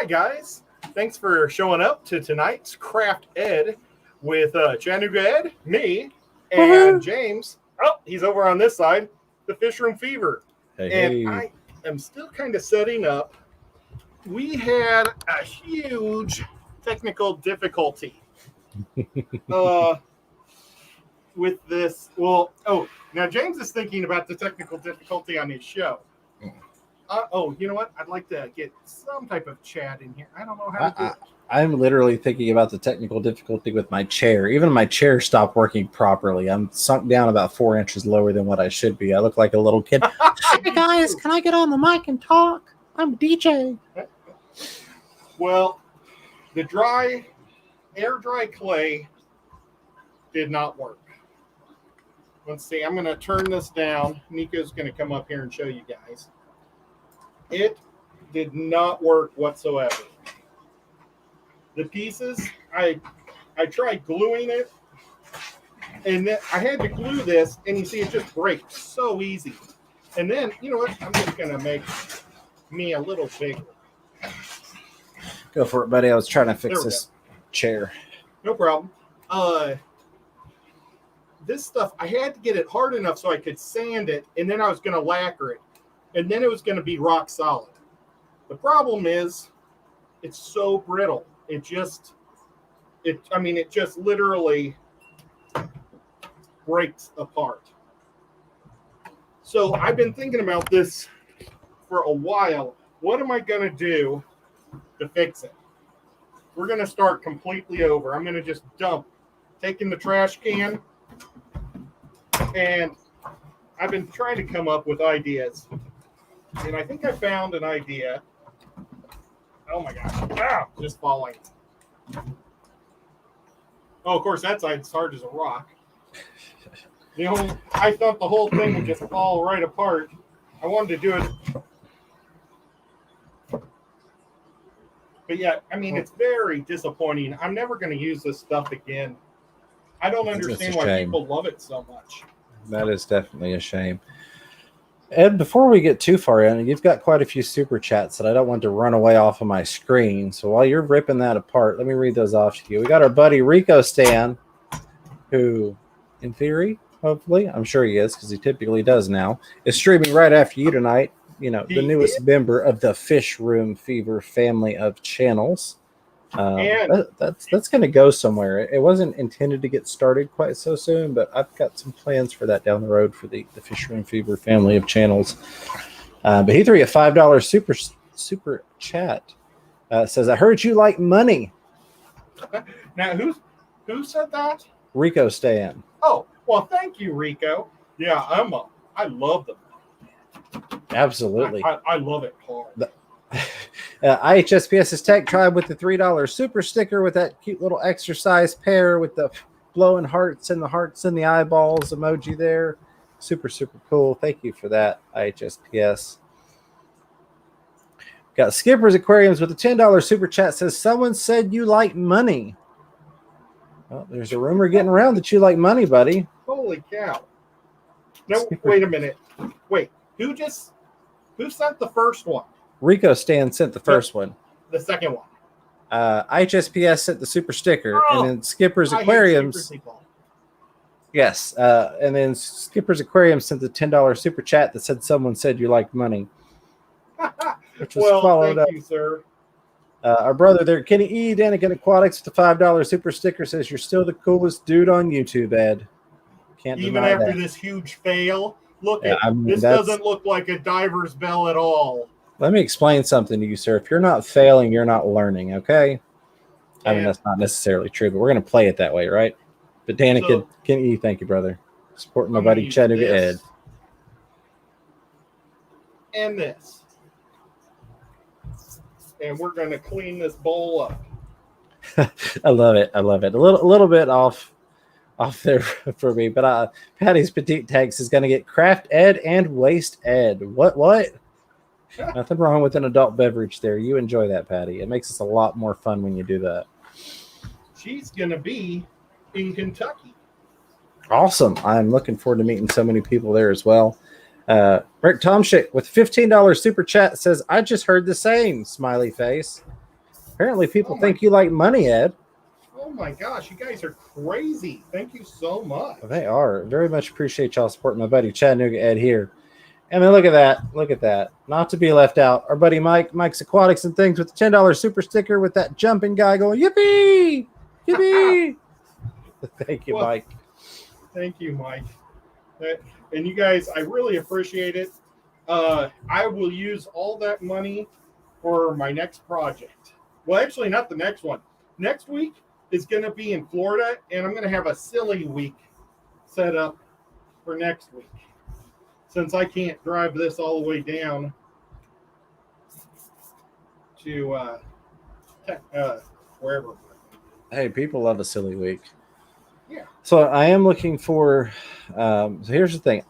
guys. Thanks for showing up to tonight's Craft Ed with Chattanooga Ed, me, and James. Oh, he's over on this side, the Fish Room Fever. Hey. I am still kind of setting up. We had a huge technical difficulty with this. Well, now James is thinking about the technical difficulty on his show. You know what? I'd like to get some type of chat in here. I don't know how to do it. I'm literally thinking about the technical difficulty with my chair. Even my chair stopped working properly. I'm sunk down about 4 inches lower than what I should be. I look like a little kid. Hi, guys. Can I get on the mic and talk? I'm a DJ. Well, the air dry clay did not work. Let's see. I'm going to turn this down. Nico's going to come up here and show you guys. It did not work whatsoever. The pieces, I tried gluing it, and then I had to glue this, and you see it just breaks so easy. And then, you know what? I'm just going to make me a little bigger. Go for it, buddy. I was trying to fix this chair. No problem. This stuff, I had to get it hard enough so I could sand it, and then I was going to lacquer it. And then it was going to be rock solid. The problem is it's so brittle. It just literally breaks apart. So I've been thinking about this for a while. What am I going to do to fix it? We're going to start completely over. I'm going to just taking the trash can, and I've been trying to come up with ideas. And I think I found an idea. Oh my gosh. Just falling. Oh, of course, that side's hard as a rock. I thought the whole thing would just fall right apart. I wanted to do it. But yeah, it's very disappointing. I'm never going to use this stuff again. I don't understand why people love it so much. That is definitely a shame. Ed, before we get too far in, you've got quite a few super chats that I don't want to run away off of my screen. So while you're ripping that apart, let me read those off to you. We got our buddy Rico Stan, who, in theory, hopefully, I'm sure he is because he typically does now, is streaming right after you tonight. You know, the newest member of the Fish Room Fever family of channels. That's going to go somewhere. It wasn't intended to get started quite so soon, but I've got some plans for that down the road for the Fish Room Fever family of channels. But he threw you a $5 super chat. Says, I heard you like money. Now, who said that? Rico Stan. Oh, well, thank you, Rico. Yeah, I love them. Absolutely. I love it hard. IHSPS's Tech Tribe with the $3 super sticker with that cute little exercise pair with the blowing hearts and the eyeballs emoji there. Super, super cool. Thank you for that, IHSPS. Got Skipper's Aquariums with a $10 super chat. Says, someone said you like money. Well, there's a rumor getting around that you like money, buddy. Holy cow. No, wait a minute. Wait, who sent the first one? Rico Stan sent the first one. The second one. IHSPS sent the super sticker, and then Skipper's Aquariums. Yes, and then Skipper's Aquarium sent the $10 super chat that said someone said you like money. Which was followed up. Thank you, sir. Our brother there, Kenny E. Danigan Aquatics with the $5 super sticker says you're still the coolest dude on YouTube, Ed. Can't even deny after that. This huge fail. Look this doesn't look like a diver's bell at all. Let me explain something to you, sir. If you're not failing, you're not learning, okay? I mean, that's not necessarily true, but we're going to play it that way, right? But Danica, Kenny E, thank you, brother. Supporting my buddy Chattanooga Ed. And this. And we're going to clean this bowl up. I love it. I love it. A little bit off there for me, but Patty's Petite Tags is going to get Craft Ed and Waste Ed. What? Nothing wrong with an adult beverage there. You enjoy that, Patty. It makes us a lot more fun when you do that. She's going to be in Kentucky. Awesome. I'm looking forward to meeting so many people there as well. Rick Tomschick with $15 super chat says, I just heard the same, smiley face. Apparently people think you like money, Ed. Oh my gosh, you guys are crazy. Thank you so much. They are. Very much appreciate y'all supporting my buddy Chattanooga Ed here. And then look at that. Look at that. Not to be left out. Our buddy Mike's Aquatics and Things with the $10 super sticker with that jumping guy going, yippee! Yippee! Thank you, Well, Mike. Thank you, Mike. And you guys, I really appreciate it. I will use all that money for my next project. Well, actually, not the next one. Next week is going to be in Florida, and I'm going to have a silly week set up for next week. Since I can't drive this all the way down to wherever. Hey, people love a silly week. Yeah. So I am looking for. So here's the thing.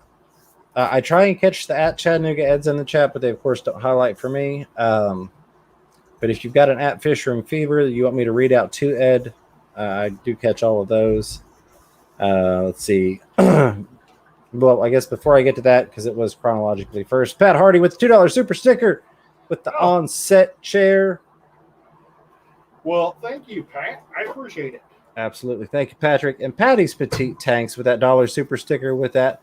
I try and catch the at Chattanooga Eds in the chat, but they of course don't highlight for me. But if you've got an at Fish Room Fever that you want me to read out to Ed, I do catch all of those. Let's see. Well, I guess before I get to that, because it was chronologically first, Pat Hardy with the $2 super sticker with the on-set chair. Well, thank you, Pat. I appreciate it. Absolutely. Thank you, Patrick. And Patty's Petite Tanks with that $1 super sticker with that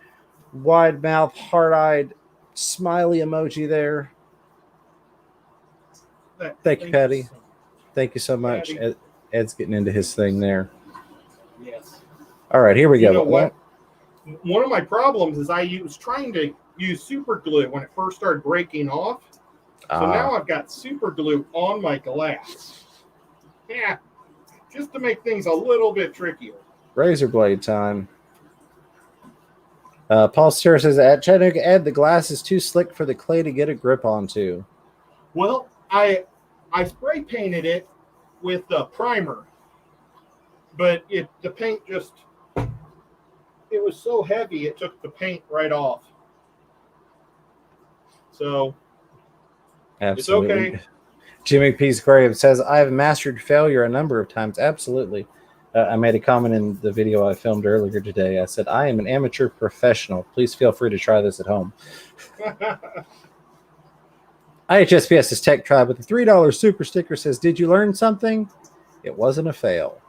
wide mouth, hard-eyed, smiley emoji there. Thank you, Patty. Thank you so much. Ed's getting into his thing there. Yes. All right, here we go. You know what? One of my problems is I was trying to use super glue when it first started breaking off. So now I've got super glue on my glass. Yeah, just to make things a little bit trickier. Razor blade time. Paul Steer says, at Chattanooga Ed, the glass is too slick for the clay to get a grip onto. Well, I spray painted it with a primer, but the paint just, it was so heavy it took the paint right off. So Absolutely. It's okay. Jimmy P's Aquarium says, I have mastered failure a number of times. Absolutely. I made a comment in the video I filmed earlier today. I said, I am an amateur professional. Please feel free to try this at home. IHSPS's Tech Tribe with the $3 super sticker says, did you learn something? It wasn't a fail.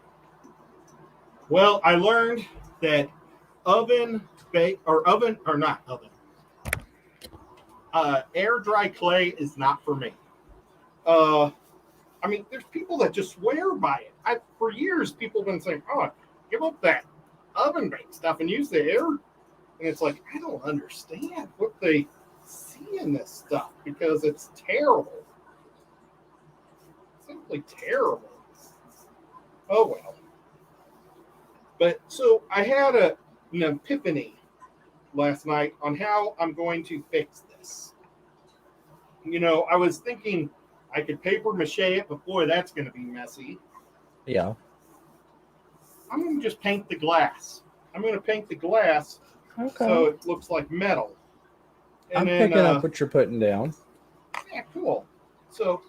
Well, I learned that air dry clay is not for me. I mean, there's people that just swear by it. For years, people have been saying, oh, give up that oven baked stuff and use the air. And it's like, I don't understand what they see in this stuff because it's terrible. Simply terrible. Oh, well. But so I had an epiphany last night on how I'm going to fix this. You know, I was thinking I could paper mache it, but boy, that's going to be messy. Yeah. I'm going to just paint the glass. I'm going to paint the glass so it looks like metal. And I'm picking up what you're putting down. Yeah, cool. So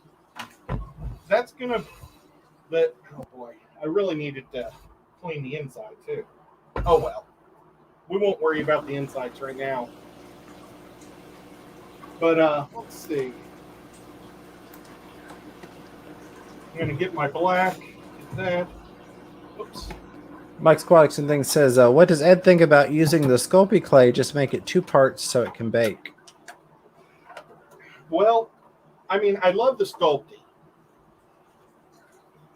that's going to, oh boy, I really needed to clean the inside too. Oh well. We won't worry about the insides right now. But let's see. I'm going to get my black. Get that. Oops. Mike's Aquatics and Things says, what does Ed think about using the Sculpey clay? Just make it 2 parts so it can bake. Well, I mean, I love the Sculpey.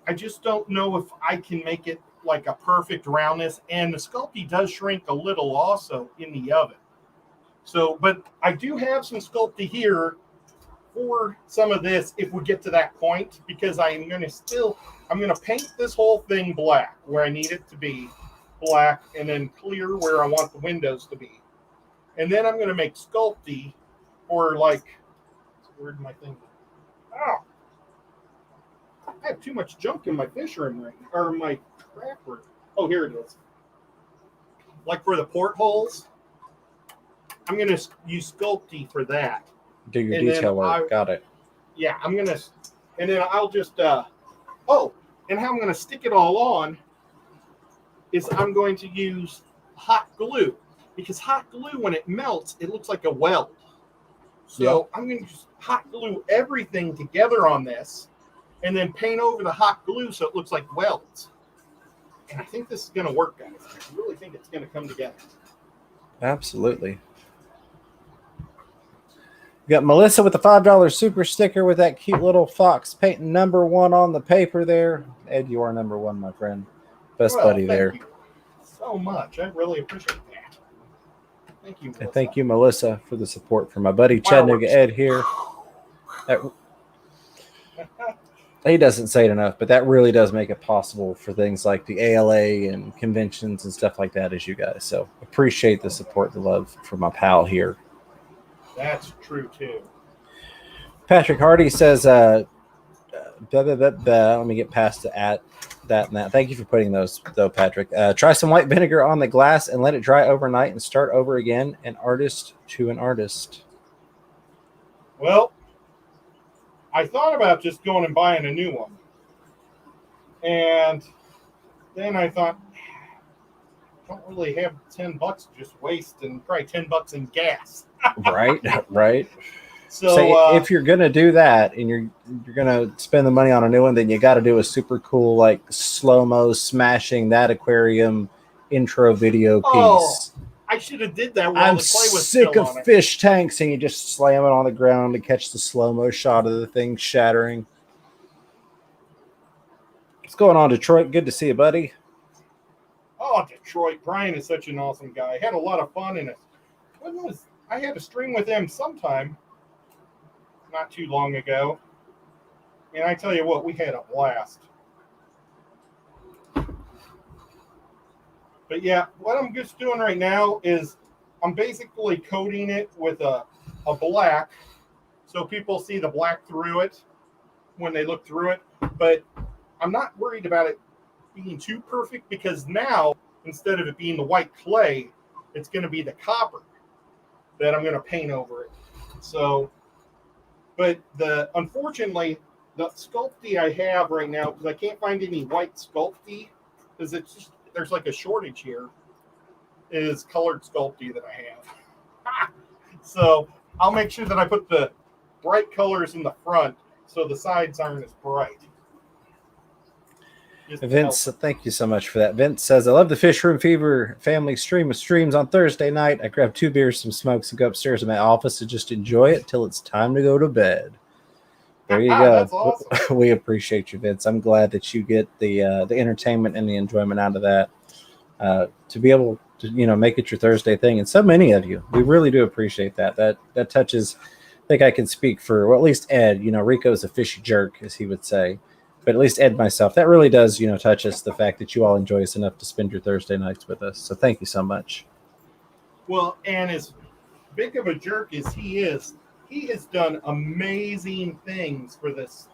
I just don't know if I can make it like a perfect roundness. And the Sculpey does shrink a little also in the oven. So, but I do have some Sculpey here for some of this if we get to that point, because I'm going to paint this whole thing black where I need it to be black and then clear where I want the windows to be. And then I'm going to make Sculpey for like, where'd my thing go? Oh, I have too much junk in my fish room right now, or my craft room. Oh, here it is. Like for the portholes, I'm going to use Sculpey for that. Do your detail work. Got it. Yeah, I'm going to, and then I'll just, and how I'm going to stick it all on is I'm going to use hot glue, because hot glue, when it melts, it looks like a weld. So I'm going to just hot glue everything together on this, and then paint over the hot glue so it looks like welds. And I think this is going to work, guys. I really think it's going to come together. Absolutely. We got Melissa with the $5 super sticker with that cute little fox painting number 1 on the paper there. Ed, you are number 1, my friend. Best buddy there. Thank you so much. I really appreciate that. Thank you, Melissa. And thank you, Melissa, for the support from my buddy Chattanooga Ed here. He doesn't say it enough, but that really does make it possible for things like the ALA and conventions and stuff like that as you guys. So appreciate the support, the love from my pal here. That's true, too. Patrick Hardy says, let me get past the at that and that. Thank you for putting those, though, Patrick. Try some white vinegar on the glass and let it dry overnight and start over again, an artist to an artist. Well, I thought about just going and buying a new one. And then I thought, I don't really have $10 to just waste, and probably $10 in gas. Right. So if you're gonna do that and you're gonna spend the money on a new one, then you got to do a super cool like slow-mo smashing that aquarium intro video piece. I should have did that I'm sick of fish tanks, and you just slam it on the ground to catch the slow-mo shot of the thing shattering. What's going on, Detroit? Good to see you, buddy. Oh, Detroit. Brian is such an awesome guy. Had a lot of fun in it. I had a stream with him sometime not too long ago. And I tell you what, we had a blast. But yeah, what I'm just doing right now is I'm basically coating it with a black so people see the black through it when they look through it. But I'm not worried about it being too perfect, because now, instead of it being the white clay, it's going to be the copper that I'm going to paint over it. So, but unfortunately, the Sculpey I have right now, because I can't find any white Sculpey, because there's like a shortage here, is colored Sculpey that I have. So I'll make sure that I put the bright colors in the front so the sides aren't as bright. Vince, thank you so much for that. Vince says, I love the Fish Room Fever family stream of streams on Thursday night. I grab 2 beers, some smokes, and go upstairs to my office to just enjoy it till it's time to go to bed. There you go. That's awesome. We appreciate you, Vince. I'm glad that you get the entertainment and the enjoyment out of that. To be able to, make it your Thursday thing. And so many of you, we really do appreciate that. That touches, I think I can speak for, well, at least Ed, Rico's a fishy jerk, as he would say. But at least Ed, myself, that really does, touch us, the fact that you all enjoy us enough to spend your Thursday nights with us. So thank you so much. Well, and as big of a jerk as he has done amazing things for this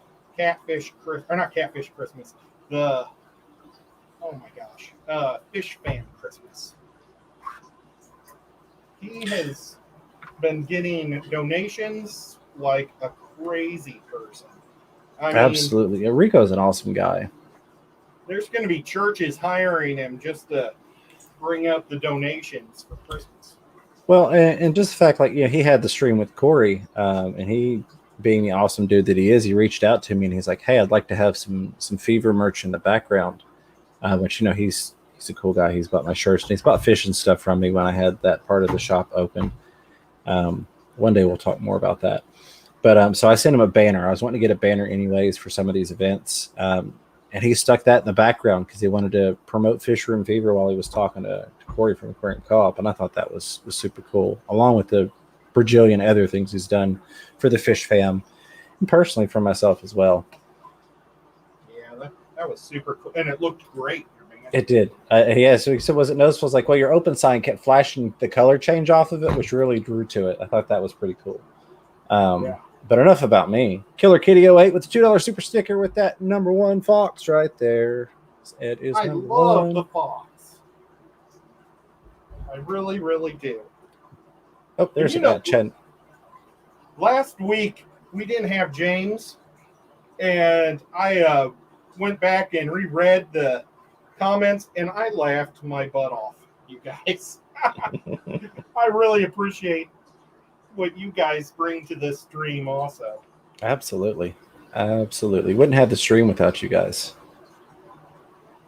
Fish Christmas. Fish Fan Christmas. He has been getting donations like a crazy person. Absolutely. Rico's an awesome guy. There's going to be churches hiring him just to bring up the donations for Christmas. Well, and just the fact, he had the stream with Corey, and he, being the awesome dude that he is, he reached out to me and he's like, hey, I'd like to have some Fever merch in the background. Which, he's a cool guy. He's bought my shirts and he's bought fish and stuff from me when I had that part of the shop open. One day we'll talk more about that. But so I sent him a banner. I was wanting to get a banner anyways for some of these events. And he stuck that in the background because he wanted to promote Fish Room Fever while he was talking to Corey from Aquarium Co-op. And I thought that was super cool, along with the bajillion other things he's done for the Fish Fam and personally for myself as well. Yeah, that was super cool. And it looked great. It did. So he said, was it noticeable? I was like, well, your open sign kept flashing the color change off of it, which really drew to it. I thought that was pretty cool. Yeah. But enough about me. Killer Kitty 08 with the $2 super sticker with that number 1 fox right there. It is. I love the fox. I really, really do. Oh, there's a Chen. Last week we didn't have James, and I went back and reread the comments, and I laughed my butt off, you guys. I really appreciate what you guys bring to this stream also. Absolutely. Absolutely. Wouldn't have the stream without you guys.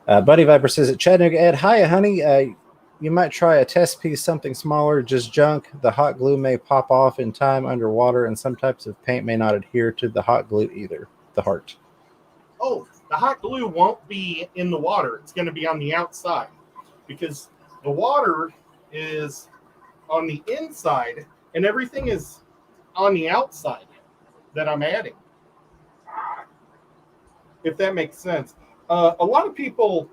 Buddy Viper says at Chattanooga, Ed, hiya, honey. You might try a test piece, something smaller, just junk. The hot glue may pop off in time underwater, and some types of paint may not adhere to the hot glue either. The heart. Oh, the hot glue won't be in the water. It's going to be on the outside because the water is on the inside and everything is on the outside that I'm adding. If that makes sense. A lot of people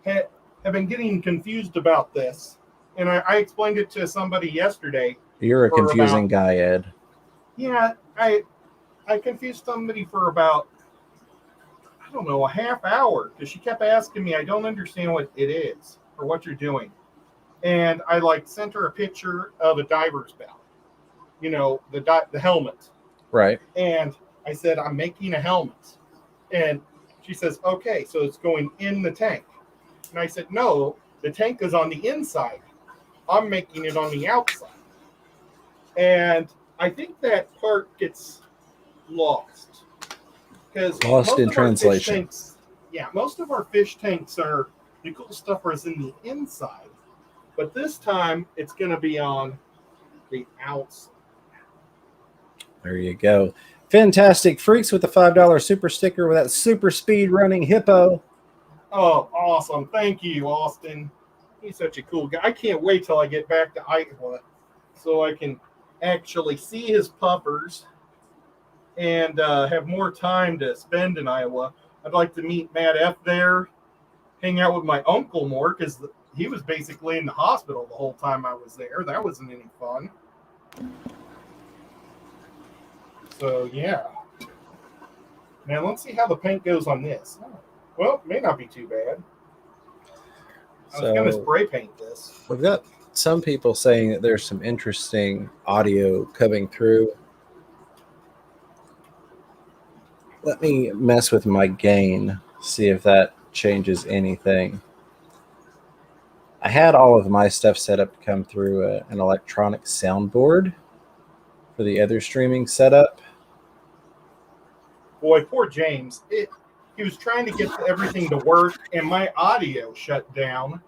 have been getting confused about this, and I explained it to somebody yesterday. You're a confusing guy, Ed. Yeah, I confused somebody for about, I don't know, a half hour because she kept asking me, I don't understand what it is or what you're doing. And I sent her a picture of a diver's belt, the helmet. Right. And I said, I'm making a helmet. And she says, okay, so it's going in the tank. And I said, no, the tank is on the inside. I'm making it on the outside. And I think that part gets lost. Lost in translation. Most of our fish tanks are, the cool stuff is in the inside. But this time, it's going to be on the outside. There you go. Fantastic Freaks with the $5 super sticker with that super speed running hippo. Oh, awesome. Thank you, Austin. He's such a cool guy. I can't wait till I get back to Iowa so I can actually see his puppers and have more time to spend in Iowa. I'd like to meet Matt F. there, hang out with my uncle more because he was basically in the hospital the whole time I was there. That wasn't any fun. So, yeah. Now, let's see how the paint goes on this. Well, it may not be too bad. I was going to spray paint this. We've got some people saying that there's some interesting audio coming through. Let me mess with my gain, see if that changes anything. I had all of my stuff set up to come through an electronic soundboard for the other streaming setup. Boy, poor James. He was trying to get everything to work, and my audio shut down,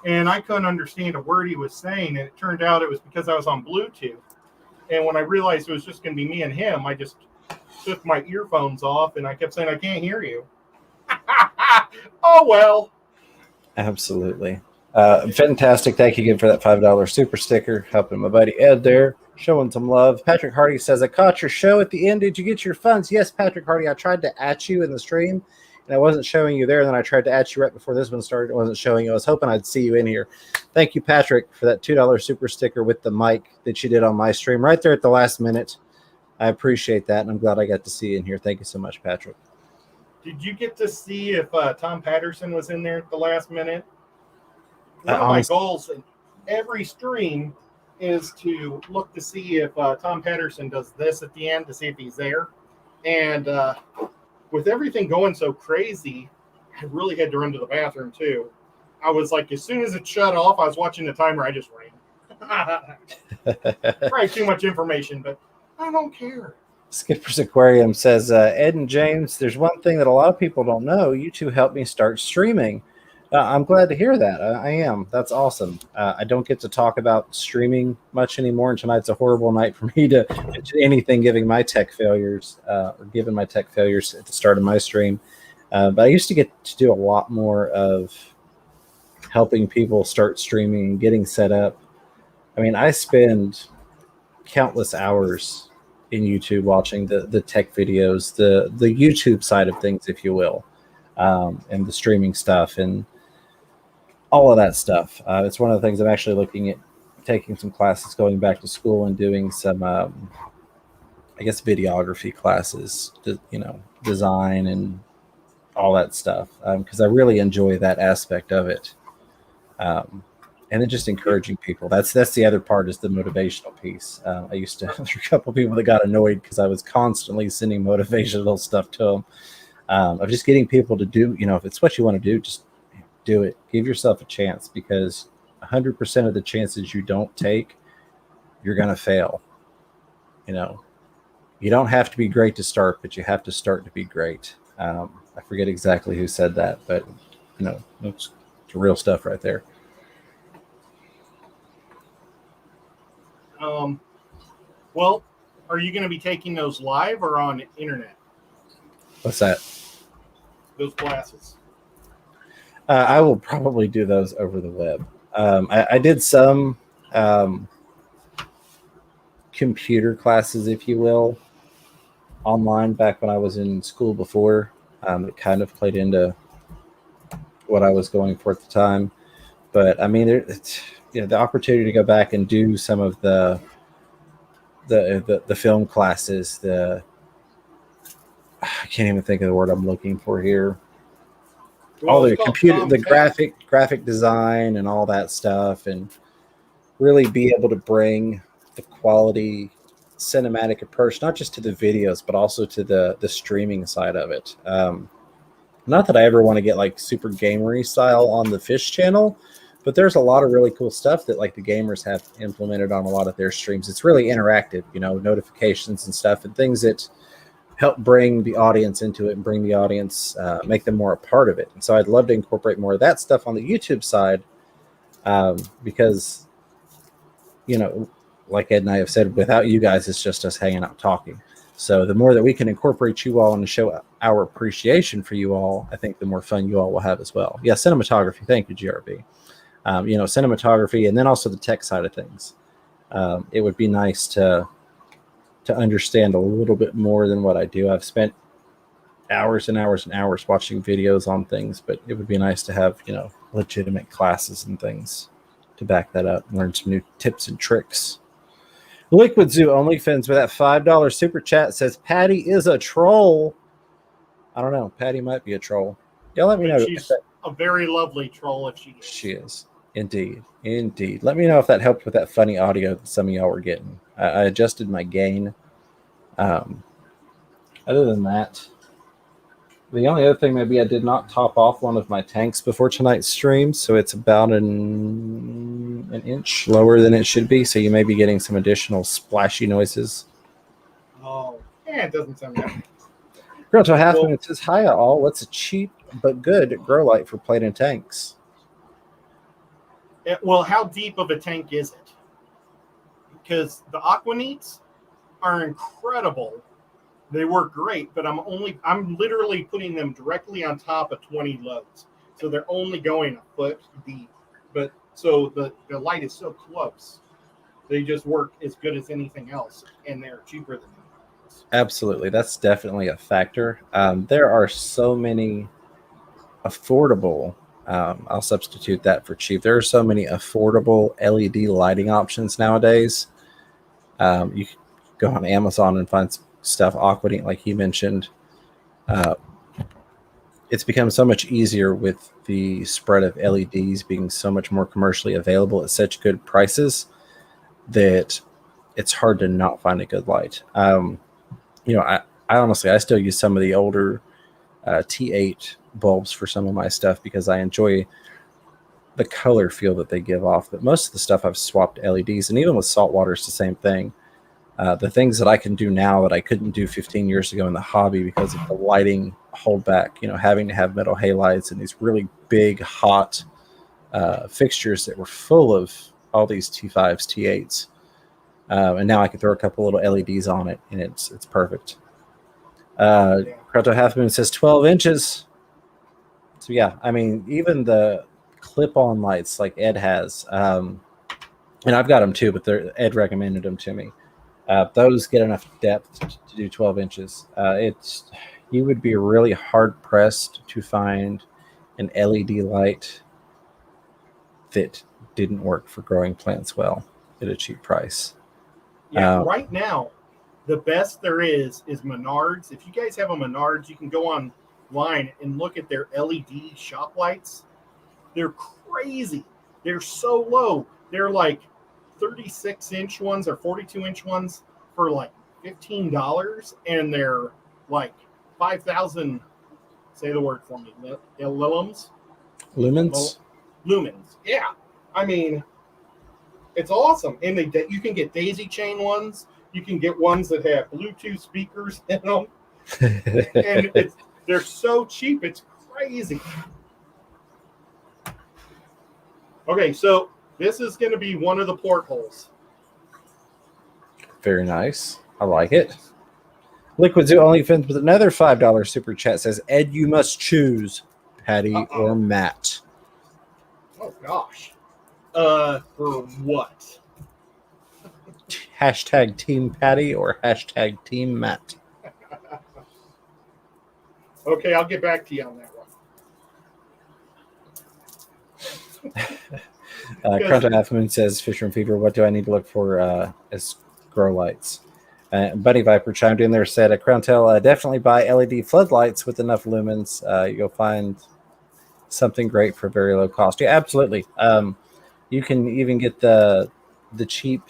and I couldn't understand a word he was saying, and it turned out it was because I was on Bluetooth. And when I realized it was just going to be me and him, I just took my earphones off, and I kept saying, I can't hear you. Oh, well. Absolutely. Fantastic. Thank you again for that $5 super sticker. Helping my buddy Ed there. Showing some love. Patrick Hardy says, I caught your show at the end. Did you get your funds? Yes, Patrick Hardy. I tried to at you in the stream, and I wasn't showing you there. And then I tried to at you right before this one started. It wasn't showing you. I was hoping I'd see you in here. Thank you, Patrick, for that $2 super sticker with the mic that you did on my stream right there at the last minute. I appreciate that, and I'm glad I got to see you in here. Thank you so much, Patrick. Did you get to see if Tom Patterson was in there at the last minute? One of my goals in every stream is to look to see if Tom Patterson does this at the end to see if he's there. And with everything going so crazy, I really had to run to the bathroom too. I was like, as soon as it shut off, I was watching the timer. I just ran. Probably too much information, but I don't care. Skipper's Aquarium says, Ed and James, there's one thing that a lot of people don't know. You two helped me start streaming. I'm glad to hear that. I am. That's awesome. I don't get to talk about streaming much anymore, and tonight's a horrible night for me to do anything giving my tech failures or given my tech failures at the start of my stream. But I used to get to do a lot more of helping people start streaming and getting set up. I mean, I spend countless hours in YouTube watching the tech videos, the YouTube side of things, if you will, and the streaming stuff and all of that stuff. It's one of the things I'm actually looking at taking some classes, going back to school and doing some, I guess, videography classes, design and all that stuff, because I really enjoy that aspect of it. And then just encouraging people. That's the other part, is the motivational piece. I used to, there were a couple of people that got annoyed because I was constantly sending motivational stuff to them. Of just getting people to do, if it's what you want to do, just do it. Give yourself a chance, because 100% of the chances you don't take, you're going to fail. You you don't have to be great to start, but you have to start to be great. I forget exactly who said that, but it's real stuff right there. Well, are you going to be taking those live or on internet? What's that? Those classes. I will probably do those over the web. I did some computer classes, if you will, online back when I was in school before. It kind of played into what I was going for at the time. But I mean, the opportunity to go back and do some of the film classes, I can't even think of the word I'm looking for here. Well, all the computer, the graphic design and all that stuff, and really be able to bring the quality cinematic approach, not just to the videos, but also to the streaming side of it. Not that I ever want to get like super gamery style on the Fish channel, but there's a lot of really cool stuff that like the gamers have implemented on a lot of their streams. It's really interactive, notifications and stuff and things that help bring the audience into it and bring the audience, make them more a part of it. And so I'd love to incorporate more of that stuff on the YouTube side, because, like Ed and I have said, without you guys, it's just us hanging out talking. So the more that we can incorporate you all and show our appreciation for you all, I think the more fun you all will have as well. Yeah, cinematography. Thank you, GRB. Cinematography, and then also the tech side of things. It would be nice to understand a little bit more than what I do. I've spent hours and hours and hours watching videos on things, but it would be nice to have, legitimate classes and things to back that up, learn some new tips and tricks. Liquid Zoo OnlyFans with that $5 super chat says Patty is a troll. I don't know. Patty might be a troll. Yeah, let me know. She's a very lovely troll if she is. She is. Indeed. Let me know if that helped with that funny audio that some of y'all were getting. I adjusted my gain. Other than that, the only other thing, maybe I did not top off one of my tanks before tonight's stream, so it's about an inch lower than it should be, so you may be getting some additional splashy noises. Oh, yeah, it doesn't sound bad. Girl to half minute says, hiya all, what's a cheap but good grow light for plating tanks? Well, how deep of a tank is it? Because the Aquanites are incredible. They work great, but I'm literally putting them directly on top of 20 loads. So they're only going a foot deep. But so the light is so close. They just work as good as anything else, and they're cheaper than anything else. Absolutely. That's definitely a factor. There are so many affordable, I'll substitute that for cheap. There are so many affordable LED lighting options nowadays. You can go on Amazon and find stuff, Aquanite, like you mentioned. It's become so much easier with the spread of LEDs being so much more commercially available at such good prices that it's hard to not find a good light. I honestly, I still use some of the older T8 bulbs for some of my stuff because I enjoy the color feel that they give off. But most of the stuff I've swapped LEDs, and even with saltwater, it's the same thing. The things that I can do now that I couldn't do 15 years ago in the hobby because of the lighting holdback, having to have metal halides and these really big, hot fixtures that were full of all these T5s, T8s. And now I can throw a couple little LEDs on it, and it's perfect. Krato Half Moon says 12 inches. So, yeah, I mean, even the clip-on lights like Ed has, and I've got them too, but Ed recommended them to me. Those get enough depth to do 12 inches. You would be really hard-pressed to find an LED light that didn't work for growing plants well at a cheap price. Yeah, right now, the best there is Menards. If you guys have a Menards, you can go online and look at their LED shop lights. They're crazy. They're so low. They're like 36-inch ones or 42-inch ones for like $15, and they're like 5,000. Say the word for me. Lumens. Lumens. Yeah. I mean, it's awesome, and you can get daisy chain ones. You can get ones that have Bluetooth speakers in them, and they're so cheap, it's crazy. Okay, so this is going to be one of the portholes. Very nice. I like it. Liquid Zoo OnlyFans with another $5 super chat says, Ed, you must choose Patty or Matt. Oh, gosh. For what? Hashtag Team Patty or hashtag Team Matt. Okay, I'll get back to you on that one. Crunch Half Moon says, Fisherman Fever, what do I need to look for as grow lights? Bunny Viper chimed in there, said, Crowntail, definitely buy LED floodlights with enough lumens. You'll find something great for very low cost. Yeah, absolutely. You can even get the cheap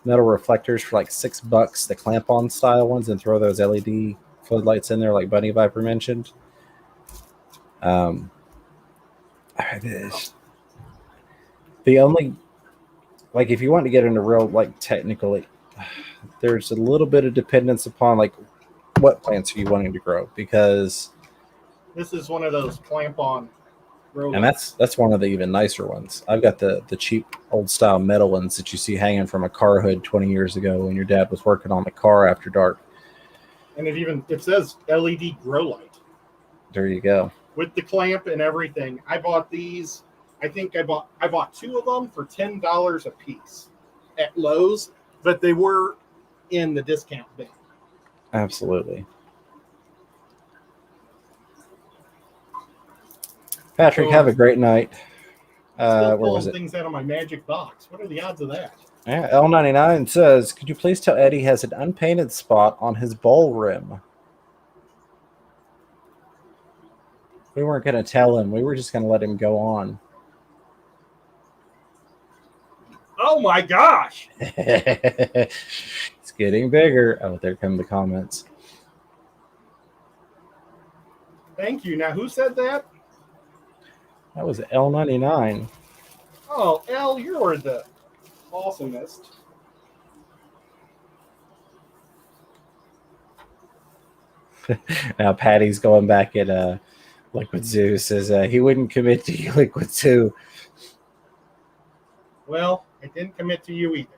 metal reflectors for like $6, the clamp-on style ones, and throw those LED floodlights in there, like Bunny Viper mentioned. The only, like, if you want to get into real, like, technical, there's a little bit of dependence upon, like, what plants are you wanting to grow, because this is one of those clamp-on grow and lights. that's one of the even nicer ones. I've got the cheap old style metal ones that you see hanging from a car hood 20 years ago when your dad was working on the car after dark. And it says LED grow light. There you go. With the clamp and everything. I bought these. I think I bought two of them for $10 a piece at Lowe's, but they were in the discount bin. Absolutely. Patrick, have a great night. Still Where was pulling it? things out of my magic box. What are the odds of that? Yeah, L99 says, could you please tell Eddie has an unpainted spot on his bowl rim? We weren't going to tell him. We were just going to let him go on. Oh my gosh! It's getting bigger. Oh, there come the comments. Thank you. Now, who said that? That was L99. Oh, L, you're the awesomest. Now Patty's going back at Liquid Zoo, says he wouldn't commit to you, Liquid Zoo. Well, I didn't commit to you either.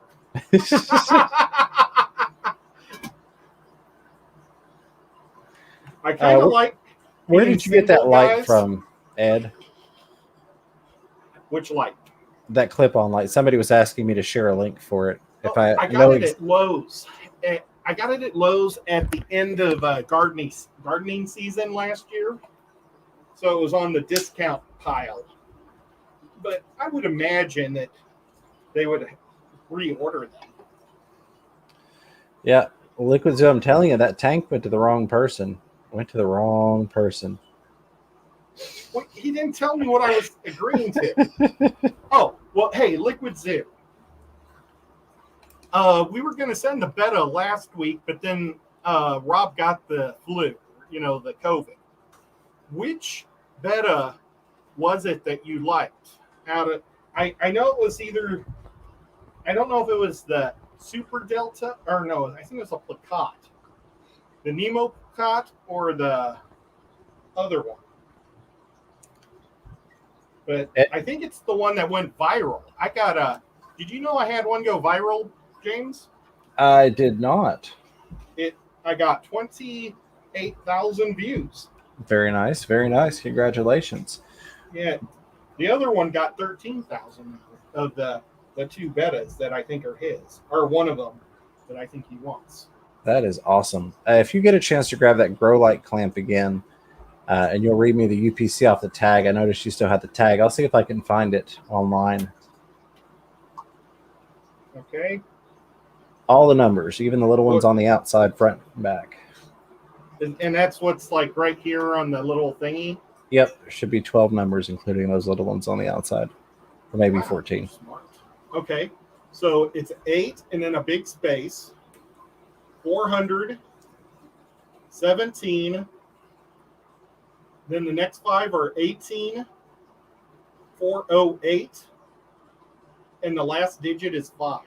I kind of like. Where did you get that light guys. from, Ed? Which light? That clip-on light. Somebody was asking me to share a link for it. If I got it at Lowe's. I got it at Lowe's at the end of gardening season last year. So it was on the discount pile. But I would imagine that they would reorder them. Yeah, Liquid Zoo, I'm telling you, that tank went to the wrong person. Went to the wrong person. Well, he didn't tell me what I was agreeing to. Oh, well, hey, Liquid Zoo. We were going to send the betta last week, but then Rob got the flu, the COVID. Which betta was it that you liked? I know it was either, I don't know if it was the Super Delta, or no, I think it was a Plakat. The Nemo Plakat or the other one. But I think it's the one that went viral. Did you know I had one go viral, James? I did not. I got 28,000 views. Very nice. Very nice. Congratulations. Yeah. The other one got 13,000 of the two bettas that I think are his, or one of them that I think he wants. That is awesome. If you get a chance to grab that grow light clamp again, and you'll read me the UPC off the tag. I noticed you still have the tag. I'll see if I can find it online. Okay. All the numbers, even the little ones on the outside, front and back. And that's what's like right here on the little thingy? Yep. There should be 12 numbers, including those little ones on the outside. Or maybe 14. Smart. Okay. So it's 8 and then a big space. 400. 17. Then the next 5 are 18. 408. And the last digit is 5.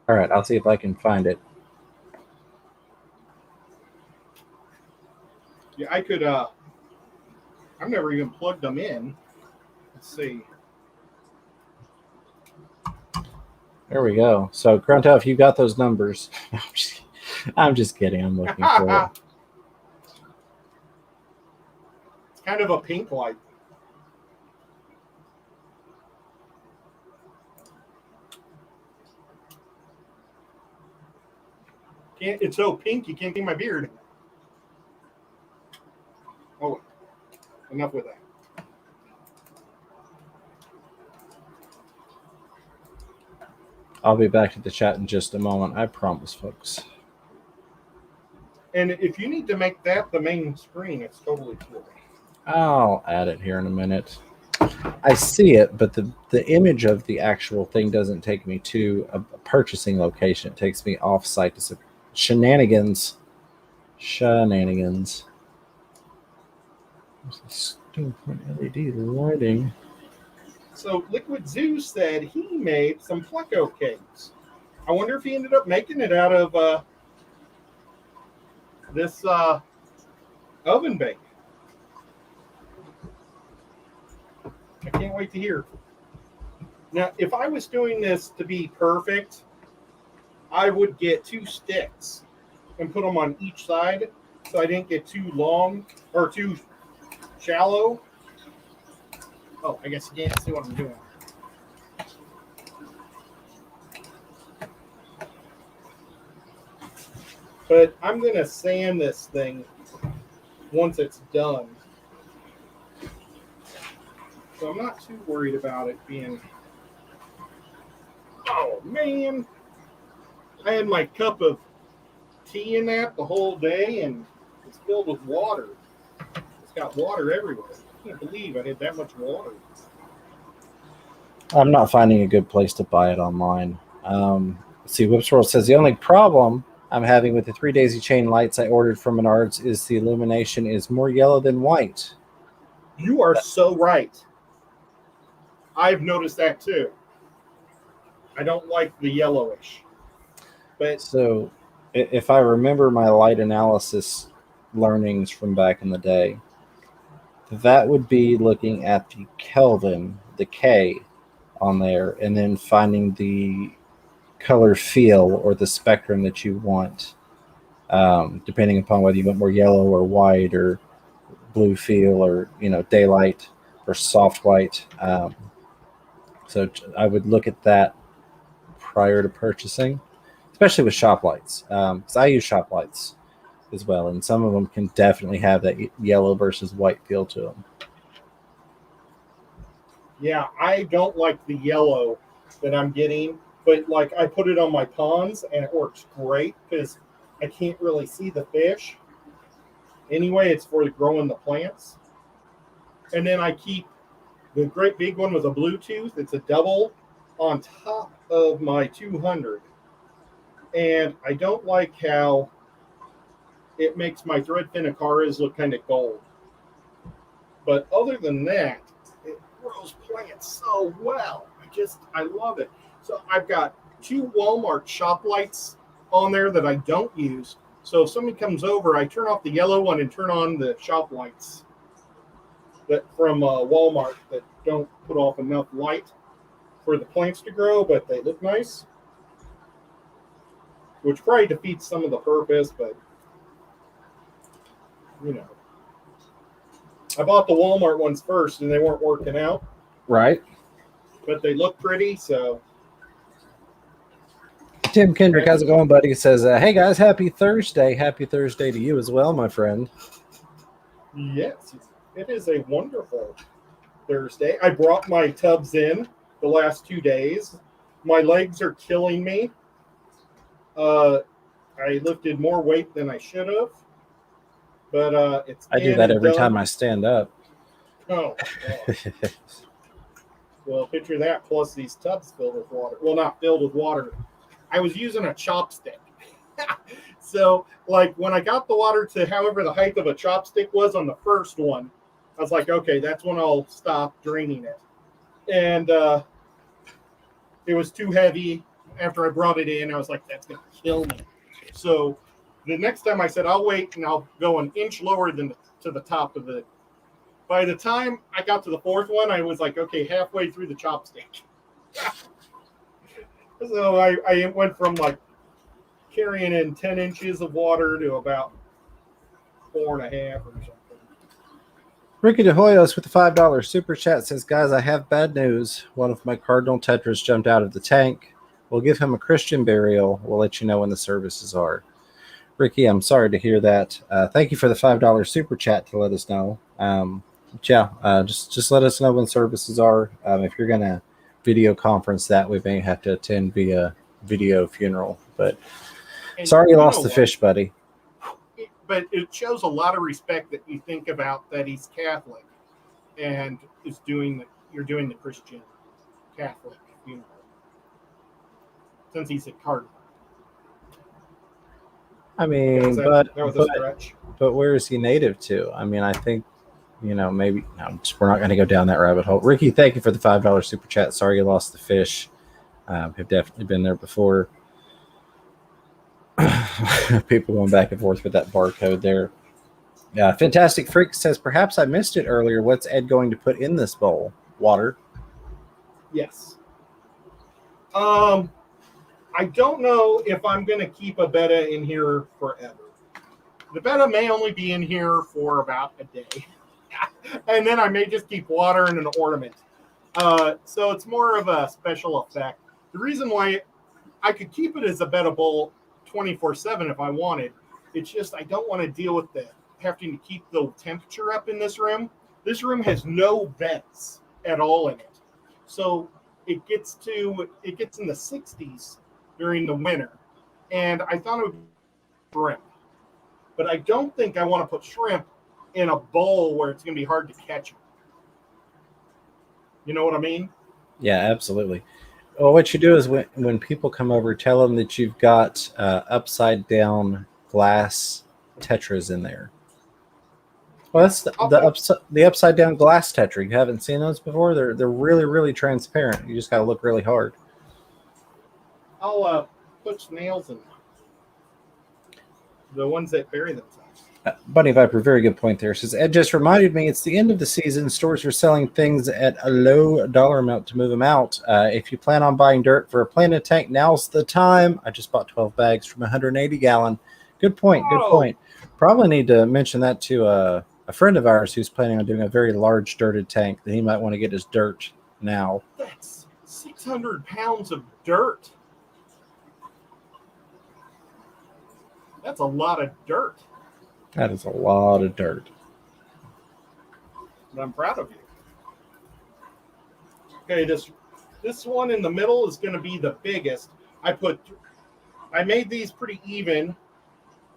All All right, I'll see if I can find it. Yeah, I could. I've never even plugged them in. Let's see. There we go. So, Grunto, if you got those numbers, I'm just kidding. I'm looking for it. It's kind of a pink light. It's so pink you can't see my beard. Oh, enough with that. I'll be back to the chat in just a moment. I promise, folks. And if you need to make that the main screen, it's totally cool. I'll add it here in a minute. I see it, but the image of the actual thing doesn't take me to a purchasing location. It takes me off-site to some shenanigans. Shenanigans. Stupid LED lighting. So Liquid Zeus said he made some Pleco cakes. I wonder if he ended up making it out of this oven bake. I can't wait to hear. Now, if I was doing this to be perfect, I would get 2 sticks and put them on each side so I didn't get too long or too shallow. Oh, I guess you can't see what I'm doing. But I'm going to sand this thing once it's done. So I'm not too worried about it being... Oh, man. I had my cup of tea in that the whole day, and it's filled with water. It's got water everywhere. I can't believe I had that much water. I'm not finding a good place to buy it online. Let's see, Whipsworld says, the only problem I'm having with the 3 daisy chain lights I ordered from Menards is the illumination is more yellow than white. You are so right. I've noticed that too. I don't like the yellowish. But so if I remember my light analysis learnings from back in the day, that would be looking at the Kelvin, the K on there, and then finding the color feel or the spectrum that you want, depending upon whether you want more yellow or white or blue feel or daylight or soft white. So I would look at that prior to purchasing, especially with shop lights, because I use shop lights as well, and some of them can definitely have that yellow versus white feel to them. yeah, I don't like the yellow that I'm getting, but like I put it on my ponds and it works great because I can't really see the fish. Anyway, it's for growing the plants. And then I keep the great big one with a Bluetooth. It's a double on top of my 200. And I don't like how it makes my threadfin acaras look kind of gold. But other than that, it grows plants so well. I love it. So I've got 2 Walmart shop lights on there that I don't use. So if somebody comes over, I turn off the yellow one and turn on the shop lights that from Walmart that don't put off enough light for the plants to grow, but they look nice. Which probably defeats some of the purpose, but I bought the Walmart ones first and they weren't working out. Right. But they look pretty, so. Tim Kendrick, how's it going, buddy? He says, hey guys, happy Thursday. Happy Thursday to you as well, my friend. Yes, it is a wonderful Thursday. I brought my tubs in the last 2 days. My legs are killing me. I lifted more weight than I should have. But I do that every time I stand up. Oh, well, picture that plus these tubs filled with water. Well, not filled with water. I was using a chopstick. So, like, when I got the water to however the height of a chopstick was on the first one, I was like, okay, that's when I'll stop draining it. And it was too heavy. after I brought it in, I was like, that's going to kill me. So the next time I said, I'll wait and I'll go an inch lower than to the top of it. By the time I got to the fourth one, I was like, okay, halfway through the chopstick. So I went from like carrying in 10 inches of water to about 4.5 or something. Ricky De Hoyos with the $5 super chat says, guys, I have bad news. One of my Cardinal Tetras jumped out of the tank. We'll give him a Christian burial. We'll let you know when the services are. Ricky, I'm sorry to hear that. Thank you for the $5 super chat to let us know. Just let us know when services are. If you're going to video conference that, we may have to attend via video funeral. But sorry you lost the fish, buddy. But it shows a lot of respect that you think about that he's Catholic and you're doing the Christian Catholic funeral since he's a cardinal. I mean, that was a stretch. But where is he native to? I mean, I think, maybe we're not going to go down that rabbit hole. Ricky, thank you for the $5 super chat. Sorry you lost the fish. Have definitely been there before. People going back and forth with that barcode there. Fantastic Freak says, perhaps I missed it earlier. What's Ed going to put in this bowl? Water? Yes. I don't know if I'm going to keep a betta in here forever. The betta may only be in here for about a day. And then I may just keep water and an ornament. So it's more of a special effect. The reason why I could keep it as a betta bowl 24/7 if I wanted, it's just I don't want to deal with having to keep the temperature up in this room. This room has no vents at all in it. So it gets in the 60s during the winter. And I thought it would be shrimp. But I don't think I want to put shrimp in a bowl where it's going to be hard to catch them. You know what I mean? Yeah, absolutely. Well, what you do is when people come over, tell them that you've got upside down glass tetras in there. Well, that's the upside down glass tetra. You haven't seen those before? They're really, really transparent. You just got to look really hard. I'll put snails in them. The ones that bury themselves. Bunny Viper, very good point there. Says, Ed just reminded me it's the end of the season. Stores are selling things at a low dollar amount to move them out. If you plan on buying dirt for a planted tank, now's the time. I just bought 12 bags from 180 gallon. Good point. Good point. Probably need to mention that to a friend of ours who's planning on doing a very large dirted tank that he might want to get his dirt now. That's 600 pounds of dirt. That's a lot of dirt. That is a lot of dirt. But I'm proud of you. Okay, this one in the middle is going to be the biggest. I made these pretty even.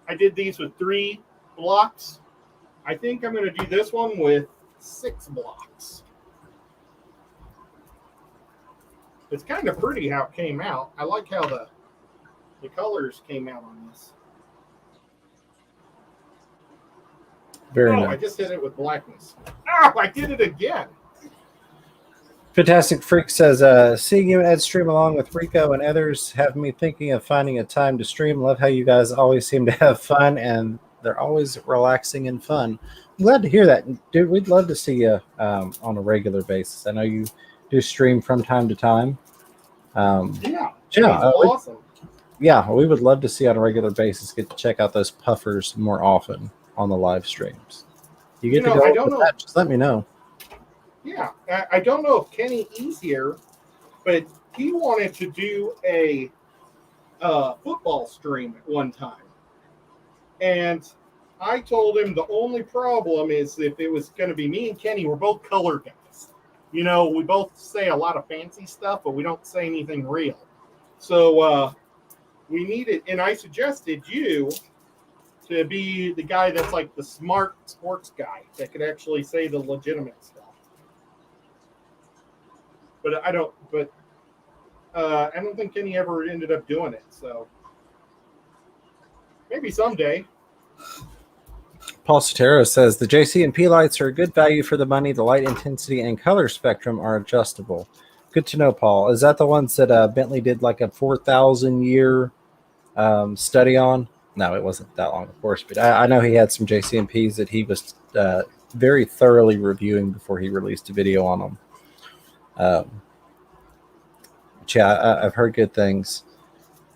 I did these with 3 blocks. I think I'm going to do this one with 6 blocks. It's kind of pretty how it came out. I like how the colors came out on this. Very nice. I just did it with blackness. Oh, I did it again. Fantastic Freak says, seeing you and Ed stream along with Rico and others have me thinking of finding a time to stream. Love how you guys always seem to have fun, and they're always relaxing and fun. I'm glad to hear that. Dude, we'd love to see you on a regular basis. I know you do stream from time to time. Yeah, awesome. Yeah, we would love to see you on a regular basis. Get to check out those puffers more often on the live streams. You get to go with that, just let me know. Yeah, I don't know if Kenny E's here, but he wanted to do a football stream at one time. And I told him the only problem is if it was going to be me and Kenny, we're both color guys. You know, we both say a lot of fancy stuff, but we don't say anything real. So we needed, and I suggested you to be the guy that's like the smart sports guy that could actually say the legitimate stuff. But I don't think Kenny ever ended up doing it. So maybe someday. Paul Sotero says the JC&P lights are a good value for the money. The light intensity and color spectrum are adjustable. Good to know, Paul. Is that the ones that Bentley did like a 4,000 year study on? No, it wasn't that long, of course, but I know he had some JCMPs that he was very thoroughly reviewing before he released a video on them. But yeah, I've heard good things.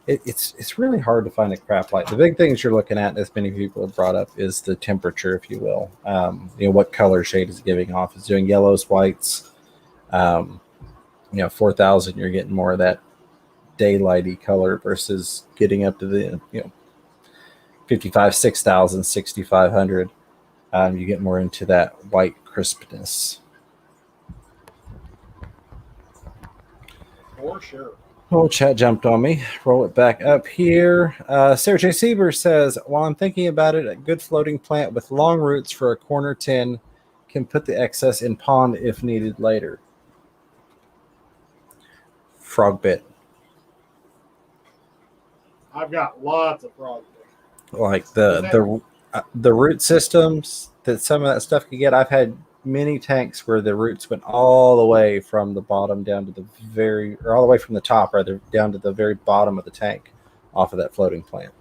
It's really hard to find a craft light. The big things you're looking at, as many people have brought up, is the temperature, if you will. What color shade is it giving off? It's doing yellows, whites. 4,000, you're getting more of that daylighty color versus getting up to the 55, 6,000, 6,500. You get more into that white crispness. For sure. Oh, chat jumped on me. Roll it back up here. Sarah J. Sieber says, while I'm thinking about it, a good floating plant with long roots for a corner tin can put the excess in pond if needed later. Frog bit. I've got lots of frog bit. Like the root systems that some of that stuff could get. I've had many tanks where the roots went all the way from the bottom down to all the way from the top rather down to the very bottom of the tank off of that floating plant.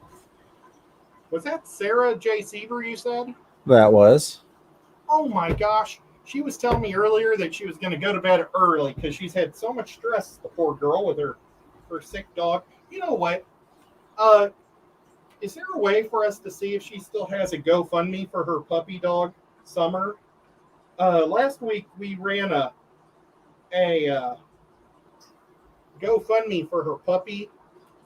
Was that Sarah J. Sieber you said? That was. Oh my gosh. She was telling me earlier that she was going to go to bed early because she's had so much stress, the poor girl, with her sick dog. You know what? Is there a way for us to see if she still has a GoFundMe for her puppy dog, Summer? Last week we ran a GoFundMe for her puppy,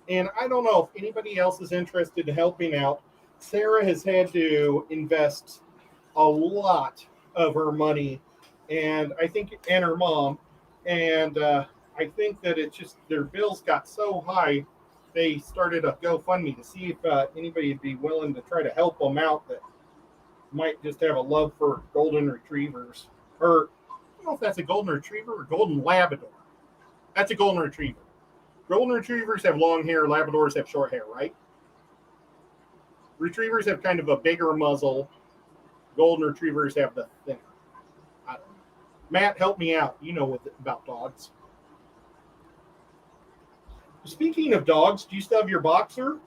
and I don't know if anybody else is interested in helping out. Sarah has had to invest a lot of her money, and her mom, and I think that it's just their bills got so high, they started a GoFundMe to see if anybody would be willing to try to help them out that might just have a love for golden retrievers. Or I don't know if that's a golden retriever or golden Labrador. That's a golden retriever. Golden retrievers have long hair, Labradors have short hair, right? Retrievers have kind of a bigger muzzle. Golden retrievers have the thinner. I don't know. Matt, help me out. You know about dogs. Speaking of dogs, do you still have your boxer?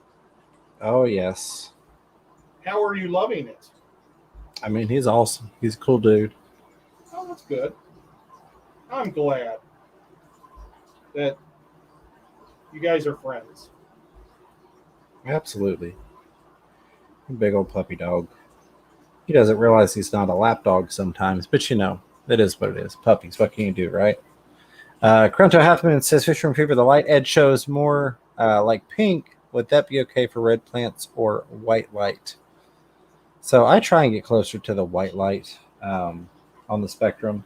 Oh, yes. How are you loving it? I mean, he's awesome. He's a cool dude. Oh, that's good. I'm glad that you guys are friends. Absolutely. Big old puppy dog. He doesn't realize he's not a lap dog sometimes, but it is what it is. Puppies, what can you do, right? Cronto Halfman says, Fisher and Fever, the light edge shows more like pink. Would that be okay for red plants or white light? So I try and get closer to the white light on the spectrum.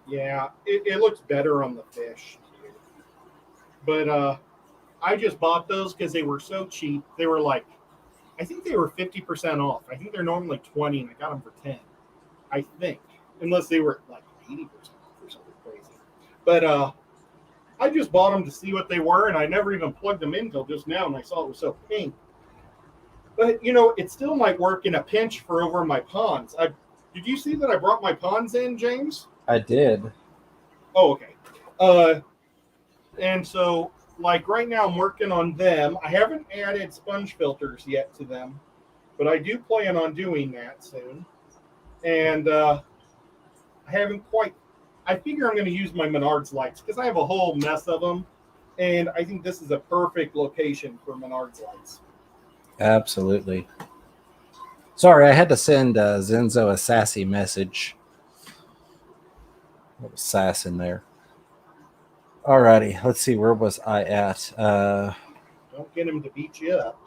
Yeah, it looks better on the fish. But I just bought those because they were so cheap. They were I think they were 50% off. I think they're normally 20, and I got them for 10. I think, unless they were 80% off or something crazy. But I just bought them to see what they were, and I never even plugged them in until just now, and I saw it was so pink. But it still might work in a pinch for over my ponds. Did you see that I brought my ponds in, James? I did. Oh, okay. And so, right now I'm working on them. I haven't added sponge filters yet to them, but I do plan on doing that soon. And I figure I'm going to use my Menards lights because I have a whole mess of them. And I think this is a perfect location for Menards lights. Absolutely. Sorry, I had to send Zenzo a sassy message. A little sass in there. Alrighty, let's see. Where was I at? Don't get him to beat you up.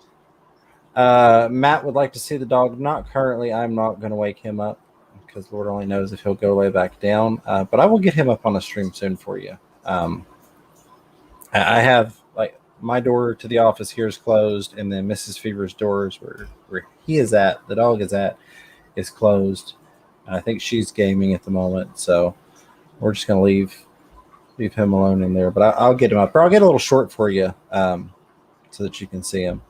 Matt would like to see the dog. Not currently. I'm not going to wake him up because Lord only knows if he'll go way back down. But I will get him up on a stream soon for you. I have my door to the office here is closed, and then Mrs. Fever's doors where he is at, the dog is at, is closed. I think she's gaming at the moment, so we're just going to leave him alone in there. But I'll get him up, or I'll get a little short for you so that you can see him.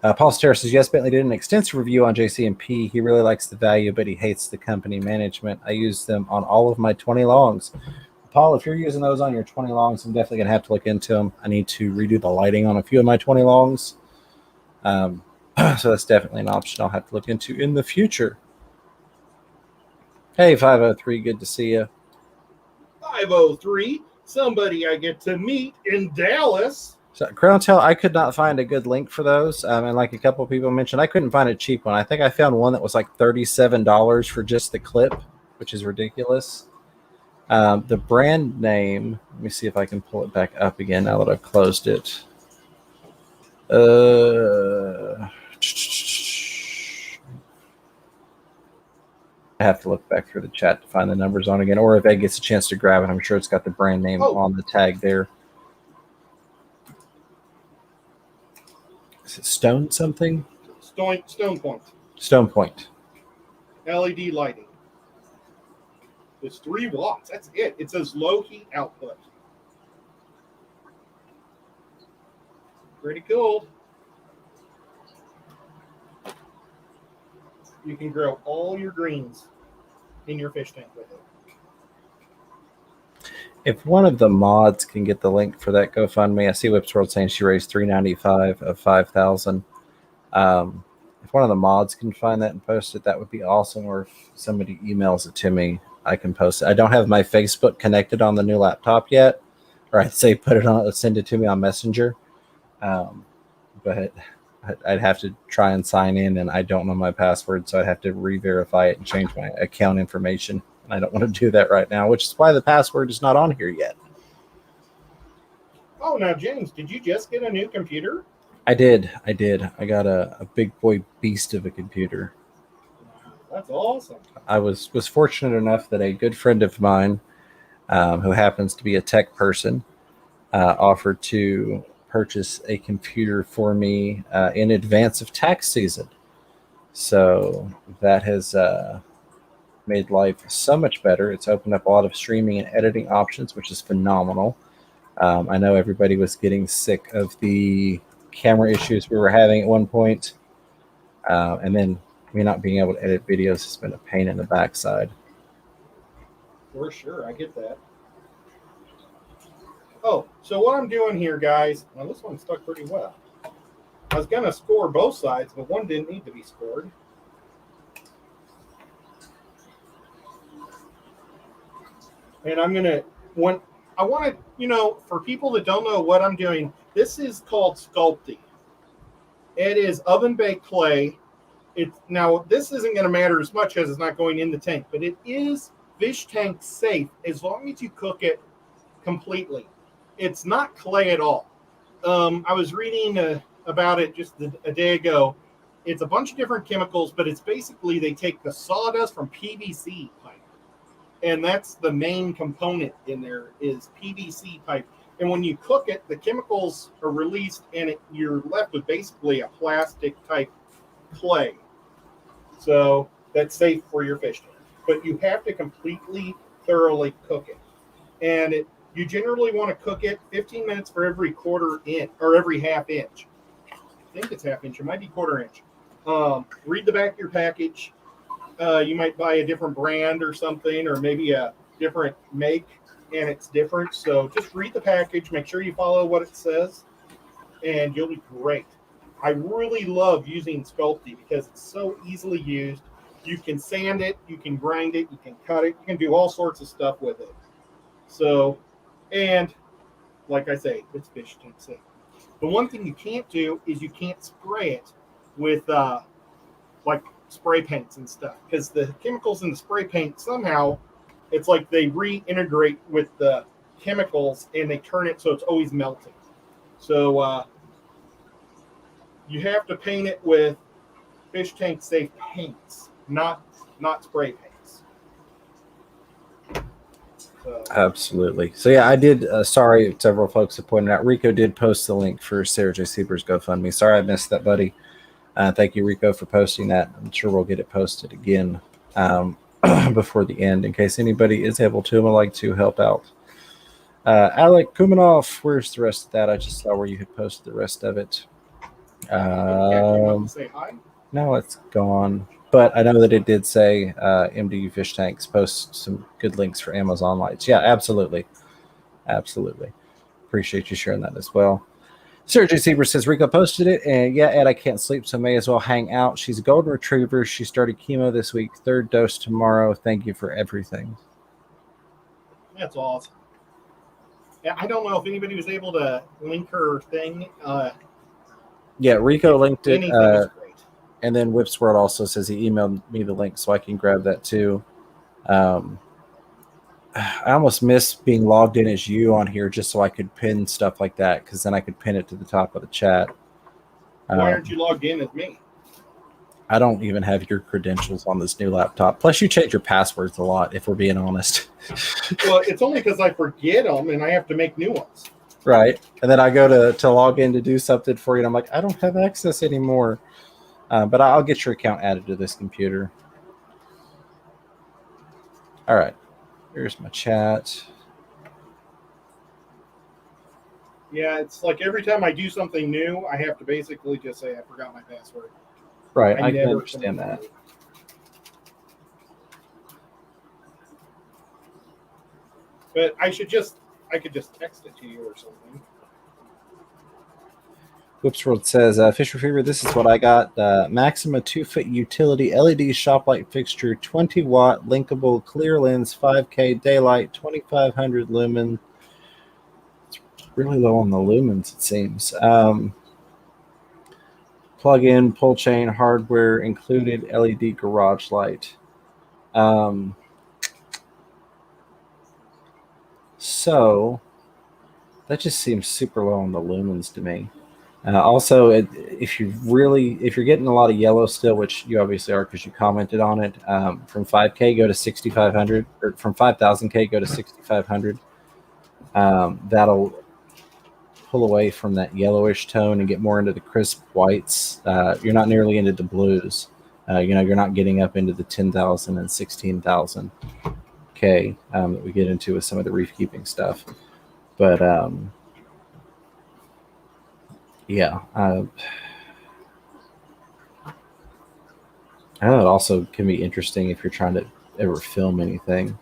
Paul Sterr says, yes, Bentley did an extensive review on JCMP. He really likes the value, but he hates the company management. I use them on all of my 20 longs. Paul, if you're using those on your 20 longs, I'm definitely going to have to look into them. I need to redo the lighting on a few of my 20 longs. So that's definitely an option I'll have to look into in the future. Hey, 503, good to see you. 503, somebody I get to meet in Dallas. So, Crown Tail, I could not find a good link for those. And like a couple of people mentioned, I couldn't find a cheap one. I think I found one that was like $37 for just the clip, which is ridiculous. The brand name, let me see if I can pull it back up again now that I've closed it. I have to look back through the chat to find the numbers on again, or if Ed gets a chance to grab it, I'm sure it's got the brand name on the tag there. Is it Stone something? Stone Point. Stone Point. LED lighting. It's 3 watts. That's it. It says low heat output. Pretty cool. You can grow all your greens in your fish tank with it. If one of the mods can get the link for that GoFundMe, I see Whips World saying she raised $395 of 5,000. If one of the mods can find that and post it, that would be awesome. Or if somebody emails it to me, I can post it. I don't have my Facebook connected on the new laptop yet, or I'd say put it on, send it to me on Messenger. But I'd have to try and sign in, and I don't know my password, so I'd have to re-verify it and change my account information. And I don't want to do that right now, which is why the password is not on here yet. Oh, now, James, did you just get a new computer? I did. I got a big boy beast of a computer. That's awesome. I was fortunate enough that a good friend of mine, who happens to be a tech person, offered to purchase a computer for me in advance of tax season. So that has made life so much better. It's opened up a lot of streaming and editing options, which is phenomenal. I know everybody was getting sick of the camera issues we were having at one point. And then me not being able to edit videos has been a pain in the backside. For sure, I get that. Oh, so what I'm doing here, guys, now this one stuck pretty well. I was going to score both sides, but one didn't need to be scored. And I'm going to, I want to, for people that don't know what I'm doing, this is called sculpting. It is oven-baked clay. Now, this isn't going to matter as much as it's not going in the tank, but it is fish tank safe as long as you cook it completely. It's not clay at all. I was reading about it just a day ago. It's a bunch of different chemicals, but it's basically they take the sawdust from PVC pipe. And that's the main component in there is PVC pipe. And when you cook it, the chemicals are released and you're left with basically a plastic type clay. So that's safe for your fish tank. But you have to completely, thoroughly cook it. And you generally want to cook it 15 minutes for every quarter inch or every half inch. I think it's half inch. It might be quarter inch. Read the back of your package. You might buy a different brand or something, or maybe a different make, and it's different. So just read the package. Make sure you follow what it says, and you'll be great. I really love using Sculpty because it's so easily used. You can sand it, you can grind it, you can cut it, you can do all sorts of stuff with it. So, and like I say, it's fish tank safe. The one thing you can't do is you can't spray it with like spray paints and stuff because the chemicals in the spray paint somehow it's like they reintegrate with the chemicals and they turn it so it's always melting. So you have to paint it with fish tank safe paints, not spray paints. So. Absolutely. So yeah, I did. Sorry, several folks have pointed out. Rico did post the link for Sarah J. Sieber's GoFundMe. Sorry I missed that, buddy. Thank you, Rico, for posting that. I'm sure we'll get it posted again before the end in case anybody is able to and would like to help out. Alec Kumanov, where's the rest of that? I just saw where you had posted the rest of it. Say hi? No, it's gone. But I know that it did say MDU Fish Tanks post some good links for Amazon lights. Yeah, absolutely. Absolutely. Appreciate you sharing that as well. Sergey Sieber says Rico posted it, and yeah, Ed, I can't sleep, so may as well hang out. She's a golden retriever. She started chemo this week, 3rd dose tomorrow. Thank you for everything. That's awesome. Yeah, I don't know if anybody was able to link her thing. Yeah, Rico linked it, Anything is great. and then Whips World also says he emailed me the link, so I can grab that too. I almost miss being logged in as you on here just so I could pin stuff like that, because then I could pin it to the top of the chat. Why aren't you logged in as me? I don't even have your credentials on this new laptop. Plus, you change your passwords a lot, if we're being honest. Well, it's only because I forget them and I have to make new ones. Right. And then I go to log in to do something for you, and I'm like, I don't have access anymore. But I'll get your account added to this computer. All right. Here's my chat. Yeah, it's like every time I do something new, I have to basically just say I forgot my password. Right, I can understand that. But I could just text it to you or something. Whoops World says, Fisher Fever, this is what I got. Maxima 2-foot utility LED shop light fixture, 20 watt, linkable, clear lens, 5K daylight, 2500 lumen. It's really low on the lumens, it seems. Plug-in, pull chain, hardware included, LED garage light. So that just seems super low on the lumens to me. Also, if you're getting a lot of yellow still, which you obviously are because you commented on it, from 5K go to 6,500, or from 5,000K go to 6,500. That'll pull away from that yellowish tone and get more into the crisp whites. You're not nearly into the blues. You're not getting up into the 10,000 and 16,000K that we get into with some of the reef keeping stuff. But yeah, I know it also can be interesting if you're trying to ever film anything.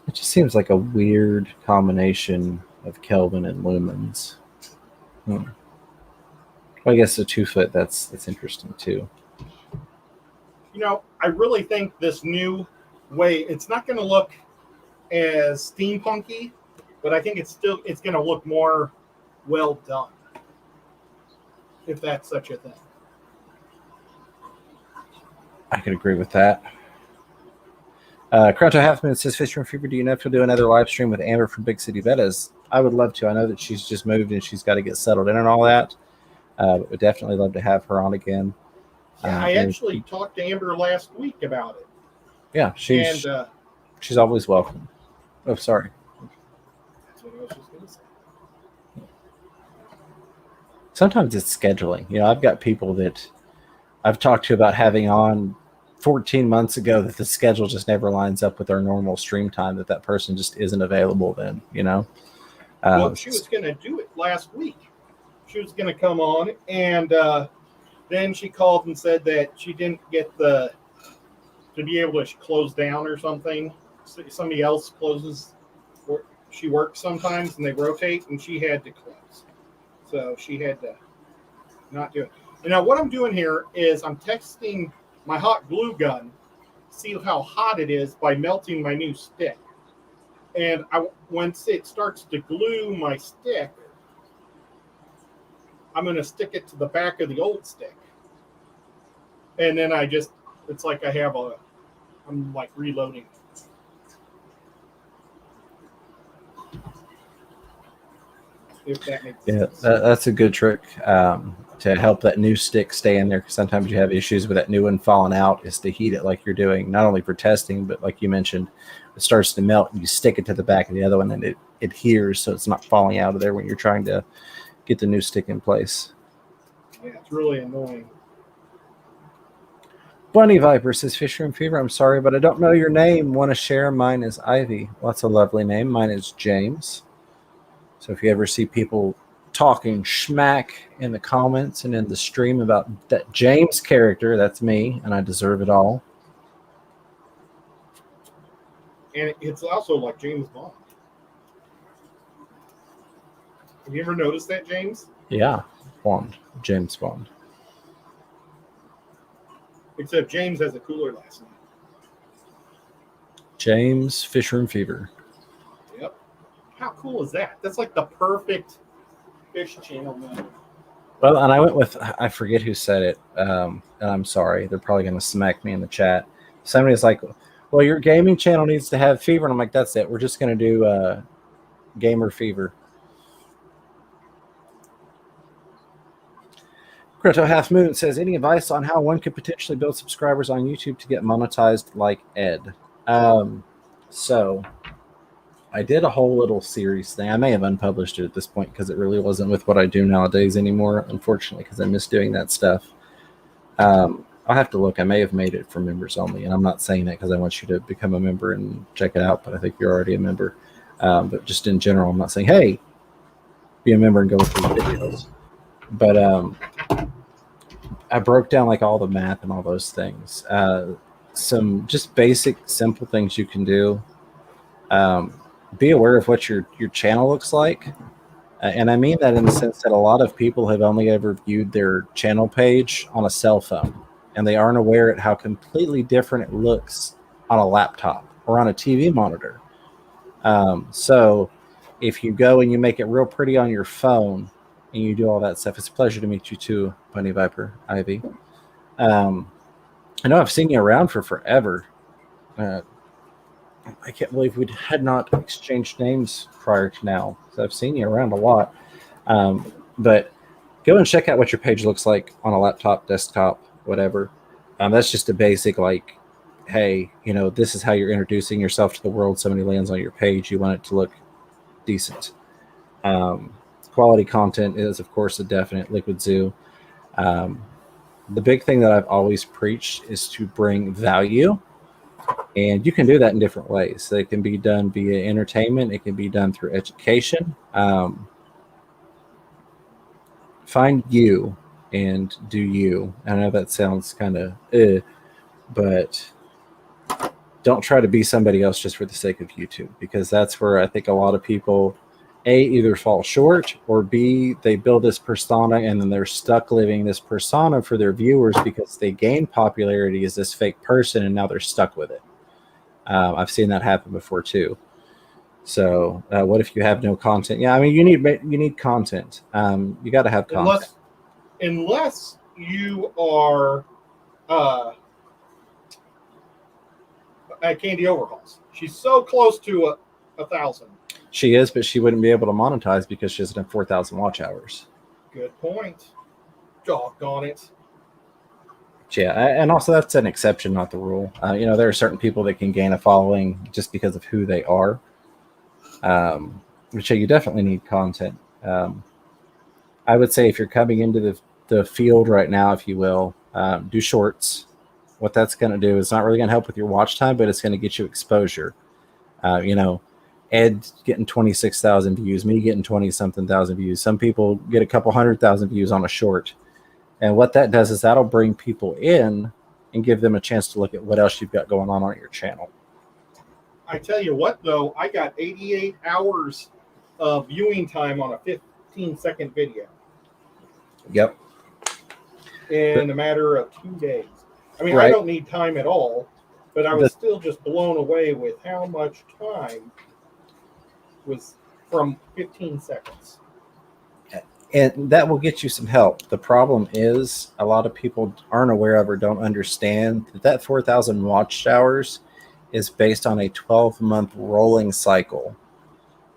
It just seems like a weird combination of Kelvin and lumens. Well, I guess the 2-foot, that's interesting too. I really think this new way, it's not going to look as steampunky, but I think it's going to look more well done, if that's such a thing. I could agree with that. Cronto Halfman says, Fisher and Fever, do you know if you'll do another live stream with Amber from Big City Bettas? I would love to. I know that she's just moved and she's got to get settled in and all that. But would definitely love to have her on again. I actually talked to Amber last week about it. Yeah, she's always welcome. Oh, sorry. That's what I was just going to say. Sometimes it's scheduling. I've got people that I've talked to about having on 14 months ago that the schedule just never lines up with our normal stream time, that person just isn't available then, Well, she was going to do it last week. She was going to come on, and then she called and said that she didn't get to be able to close down or something. Somebody else closes, or she works sometimes, and they rotate, and she had to close. So she had to not do it. And now what I'm doing here is I'm testing my hot glue gun, see how hot it is by melting my new stick. And once it starts to glue my stick, I'm going to stick it to the back of the old stick. And then it's like I'm like reloading. If that makes sense. That's a good trick to help that new stick stay in there, because sometimes you have issues with that new one falling out, is to heat it like you're doing, not only for testing, but like you mentioned, it starts to melt and you stick it to the back of the other one and it adheres so it's not falling out of there when you're trying to get the new stick in place. Yeah, it's really annoying. Bunny Viper says, Fisher and Fever, I'm sorry, but I don't know your name. Want to share? Mine is Ivy. Well, that's a lovely name. Mine is James. So if you ever see people talking schmack in the comments and in the stream about that James character. That's me, and I deserve it all. And it's also like James Bond. Have you ever noticed that, James? Yeah, Bond. James Bond. Except James has a cooler last name. James Fisher and Fever. Yep. How cool is that? That's like the perfect fish channel name. Well, and I went with, I forget who said it, and I'm sorry. They're probably going to smack me in the chat. Somebody's like, well, your gaming channel needs to have Fever. And I'm like, that's it. We're just going to do Gamer Fever. Crypto Half Moon says, any advice on how one could potentially build subscribers on YouTube to get monetized like Ed? So I did a whole little series thing. I may have unpublished it at this point because it really wasn't with what I do nowadays anymore, unfortunately, because I miss doing that stuff. I'll have to look. I may have made it for members only, and I'm not saying that because I want you to become a member and check it out, but I think you're already a member. But just in general, I'm not saying, hey, be a member and go with these videos. But I broke down like all the math and all those things. Some just basic, simple things you can do. Be aware of what your channel looks like. And I mean that in the sense that a lot of people have only ever viewed their channel page on a cell phone, and they aren't aware of how completely different it looks on a laptop or on a TV monitor. So if you go and you make it real pretty on your phone and you do all that stuff, it's a pleasure to meet you too, Bunny Viper, Ivy. I know I've seen you around for forever. I can't believe we had not exchanged names prior to now. So I've seen you around a lot. But go and check out what your page looks like on a laptop, desktop, whatever. That's just a basic, like, hey, you know, this is how you're introducing yourself to the world. Somebody lands on your page. You want it to look decent. Quality content is, of course, a definite Liquid Zoo. The big thing that I've always preached is to bring value. And you can do that in different ways. So it can be done via entertainment. It can be done through education. Find you and do you. I know that sounds kind of but don't try to be somebody else just for the sake of YouTube, because that's where I think a lot of people, A, either fall short, or B, they build this persona and then they're stuck living this persona for their viewers because they gain popularity as this fake person and now they're stuck with it. I've seen that happen before too. So what if you have no content? Yeah, I mean, you need content. You got to have content. Unless you are at Candy Overhauls. She's so close to 1,000. She is, but she wouldn't be able to monetize because she doesn't have 4,000 watch hours. Good point. Doggone it. Yeah, and also that's an exception, not the rule. You know, there are certain people that can gain a following just because of who they are. Which you definitely need content. I would say if you're coming into the field right now, if you will, do shorts. What that's going to do is not really going to help with your watch time, but it's going to get you exposure. You know, Ed getting 26,000 views, me getting 20-something thousand views. Some people get a couple 100,000 views on a short. And what that does is that'll bring people in and give them a chance to look at what else you've got going on your channel. I tell you what, though, I got 88 hours of viewing time on a 15-second video. Yep. In a matter of 2 days. I mean, right. I don't need time at all, but I was still just blown away with how much time was from 15 seconds. And that will get you some help. The problem is a lot of people aren't aware of or don't understand that 4,000 watch hours is based on a 12-month rolling cycle.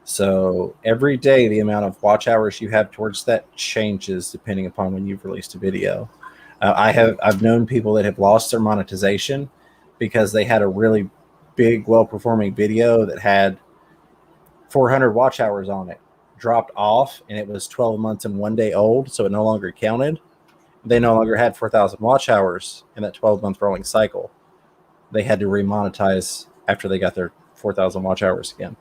So every day, the amount of watch hours you have towards that changes depending upon when you've released a video. I've known people that have lost their monetization because they had a really big, well-performing video that had 400 watch hours on it, dropped off, and it was 12 months and 1 day old, so it no longer counted. They no longer had 4,000 watch hours in that 12-month rolling cycle. They had to remonetize after they got their 4,000 watch hours again.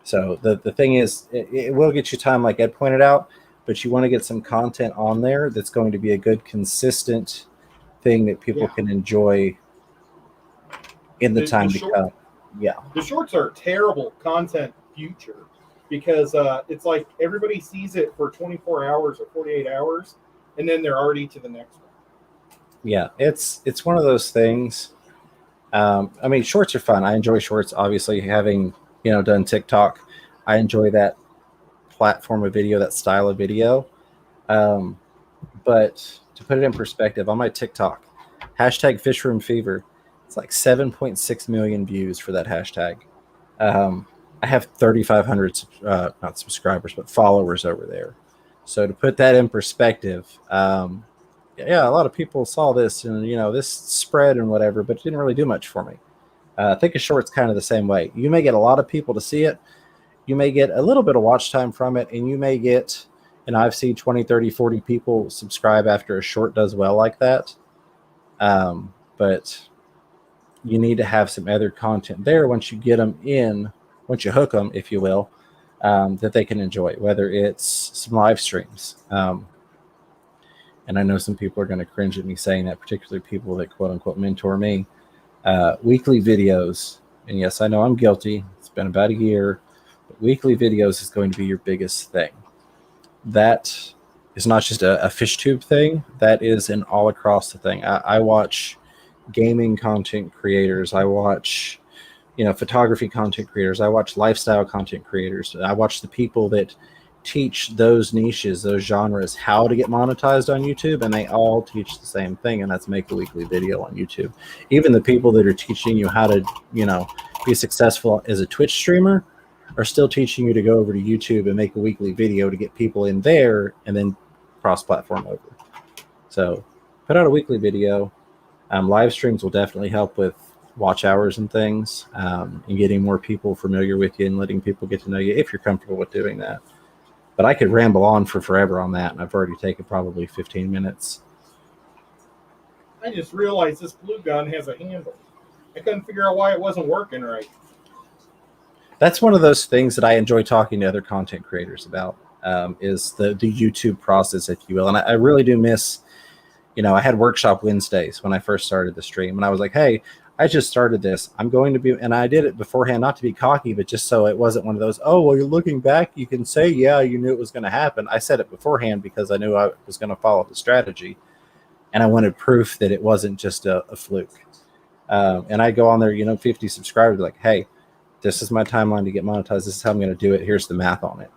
So the thing is, it will get you time, like Ed pointed out, but you want to get some content on there that's going to be a good, consistent thing that people can enjoy in the time to come. Yeah. The shorts are terrible content future because it's like everybody sees it for 24 hours or 48 hours, and then they're already to the next one. Yeah, it's one of those things. I mean, shorts are fun. I enjoy shorts. Obviously, having done TikTok, I enjoy that platform of video, that style of video. But to put it in perspective, on my TikTok, hashtag Fishroom Fever, it's like 7.6 million views for that hashtag. I have 3,500 not subscribers, but followers over there. So to put that in perspective, yeah, a lot of people saw this and this spread and whatever, but it didn't really do much for me. I think a short's kind of the same way. You may get a lot of people to see it. You may get a little bit of watch time from it, and you may get, I've seen 20, 30, 40 people subscribe after a short does well like that. But you need to have some other content there once you get them in, once you hook them, if you will, that they can enjoy, whether it's some live streams. And I know some people are going to cringe at me saying that, particularly people that quote unquote mentor me. Weekly videos. And yes, I know I'm guilty. It's been about a year. But weekly videos is going to be your biggest thing. That is not just a fish tube thing. That is an all across the thing. I watch gaming content creators. I watch, photography content creators. I watch lifestyle content creators. I watch the people that teach those niches, those genres, how to get monetized on YouTube, and they all teach the same thing, and that's make a weekly video on YouTube. Even the people that are teaching you how to, be successful as a Twitch streamer are still teaching you to go over to YouTube and make a weekly video to get people in there and then cross-platform over. So put out a weekly video. Live streams will definitely help with watch hours and things, and getting more people familiar with you and letting people get to know you if you're comfortable with doing that. But I could ramble on for forever on that, and I've already taken probably 15 minutes. I just realized this blue gun has a handle. I couldn't figure out why it wasn't working right. That's one of those things that I enjoy talking to other content creators about, is the YouTube process, if you will. And I really do miss, I had workshop Wednesdays when I first started the stream, and I was like, hey, I just started this. I'm going to be, and I did it beforehand, not to be cocky, but just so it wasn't one of those, oh, well, you're looking back, you can say, yeah, you knew it was going to happen. I said it beforehand because I knew I was going to follow the strategy, and I wanted proof that it wasn't just a fluke. And I go on there, 50 subscribers, like, hey, this is my timeline to get monetized. This is how I'm going to do it. Here's the math on it.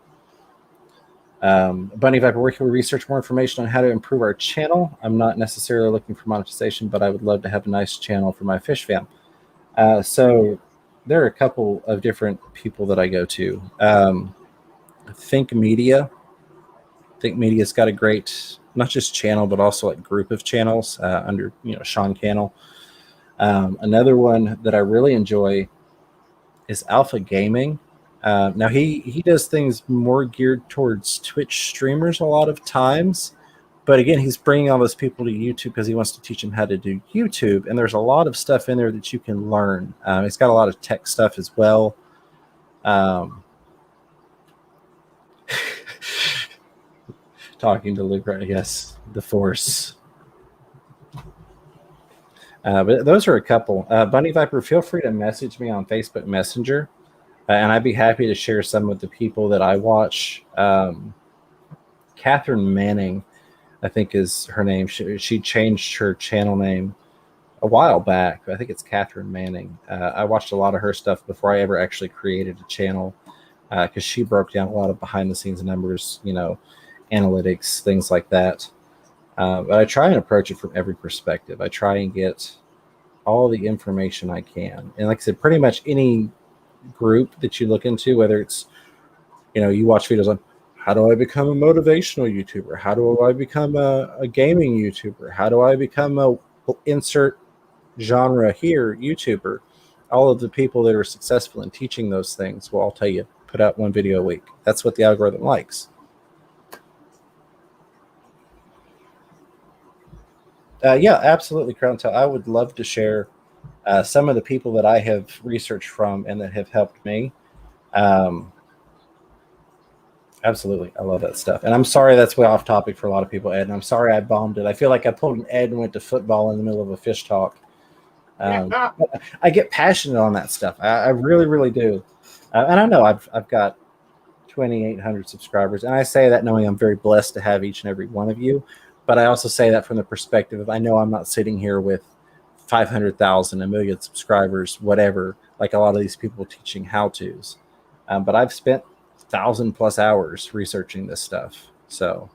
Bunny Viper, where can we research more information on how to improve our channel? I'm not necessarily looking for monetization, but I would love to have a nice channel for my fish fam. So there are a couple of different people that I go to. Think Media's got a great, not just channel, but also like group of channels under, Sean Cannell. Another one that I really enjoy is Alpha Gaming. Now he does things more geared towards Twitch streamers a lot of times, but again, he's bringing all those people to YouTube because he wants to teach them how to do YouTube, and there's a lot of stuff in there that you can learn. He's got a lot of tech stuff as well. Talking to Luke, right? Yes, the Force. But those are a couple. Bunny Viper, feel free to message me on Facebook Messenger. And I'd be happy to share some of the people that I watch. Catherine Manning, I think is her name. She changed her channel name a while back. I think it's Catherine Manning. I watched a lot of her stuff before I ever actually created a channel, because she broke down a lot of behind-the-scenes numbers, analytics, things like that. But I try and approach it from every perspective. I try and get all the information I can. And like I said, pretty much any group that you look into, whether it's, you watch videos on how do I become a motivational YouTuber? How do I become a gaming YouTuber? How do I become a insert genre here YouTuber? All of the people that are successful in teaching those things will all tell you, put out one video a week. That's what the algorithm likes. Yeah, absolutely, Crown Tail. I would love to share some of the people that I have researched from and that have helped me. Absolutely. I love that stuff. And I'm sorry that's way off topic for a lot of people, Ed. And I'm sorry I bombed it. I feel like I pulled an Ed and went to football in the middle of a fish talk. I get passionate on that stuff. I really, really do. And I know I've got 2,800 subscribers. And I say that knowing I'm very blessed to have each and every one of you. But I also say that from the perspective of I know I'm not sitting here with 500,000, a million subscribers, whatever, like a lot of these people teaching how-tos. But I've spent 1,000+ hours researching this stuff. So,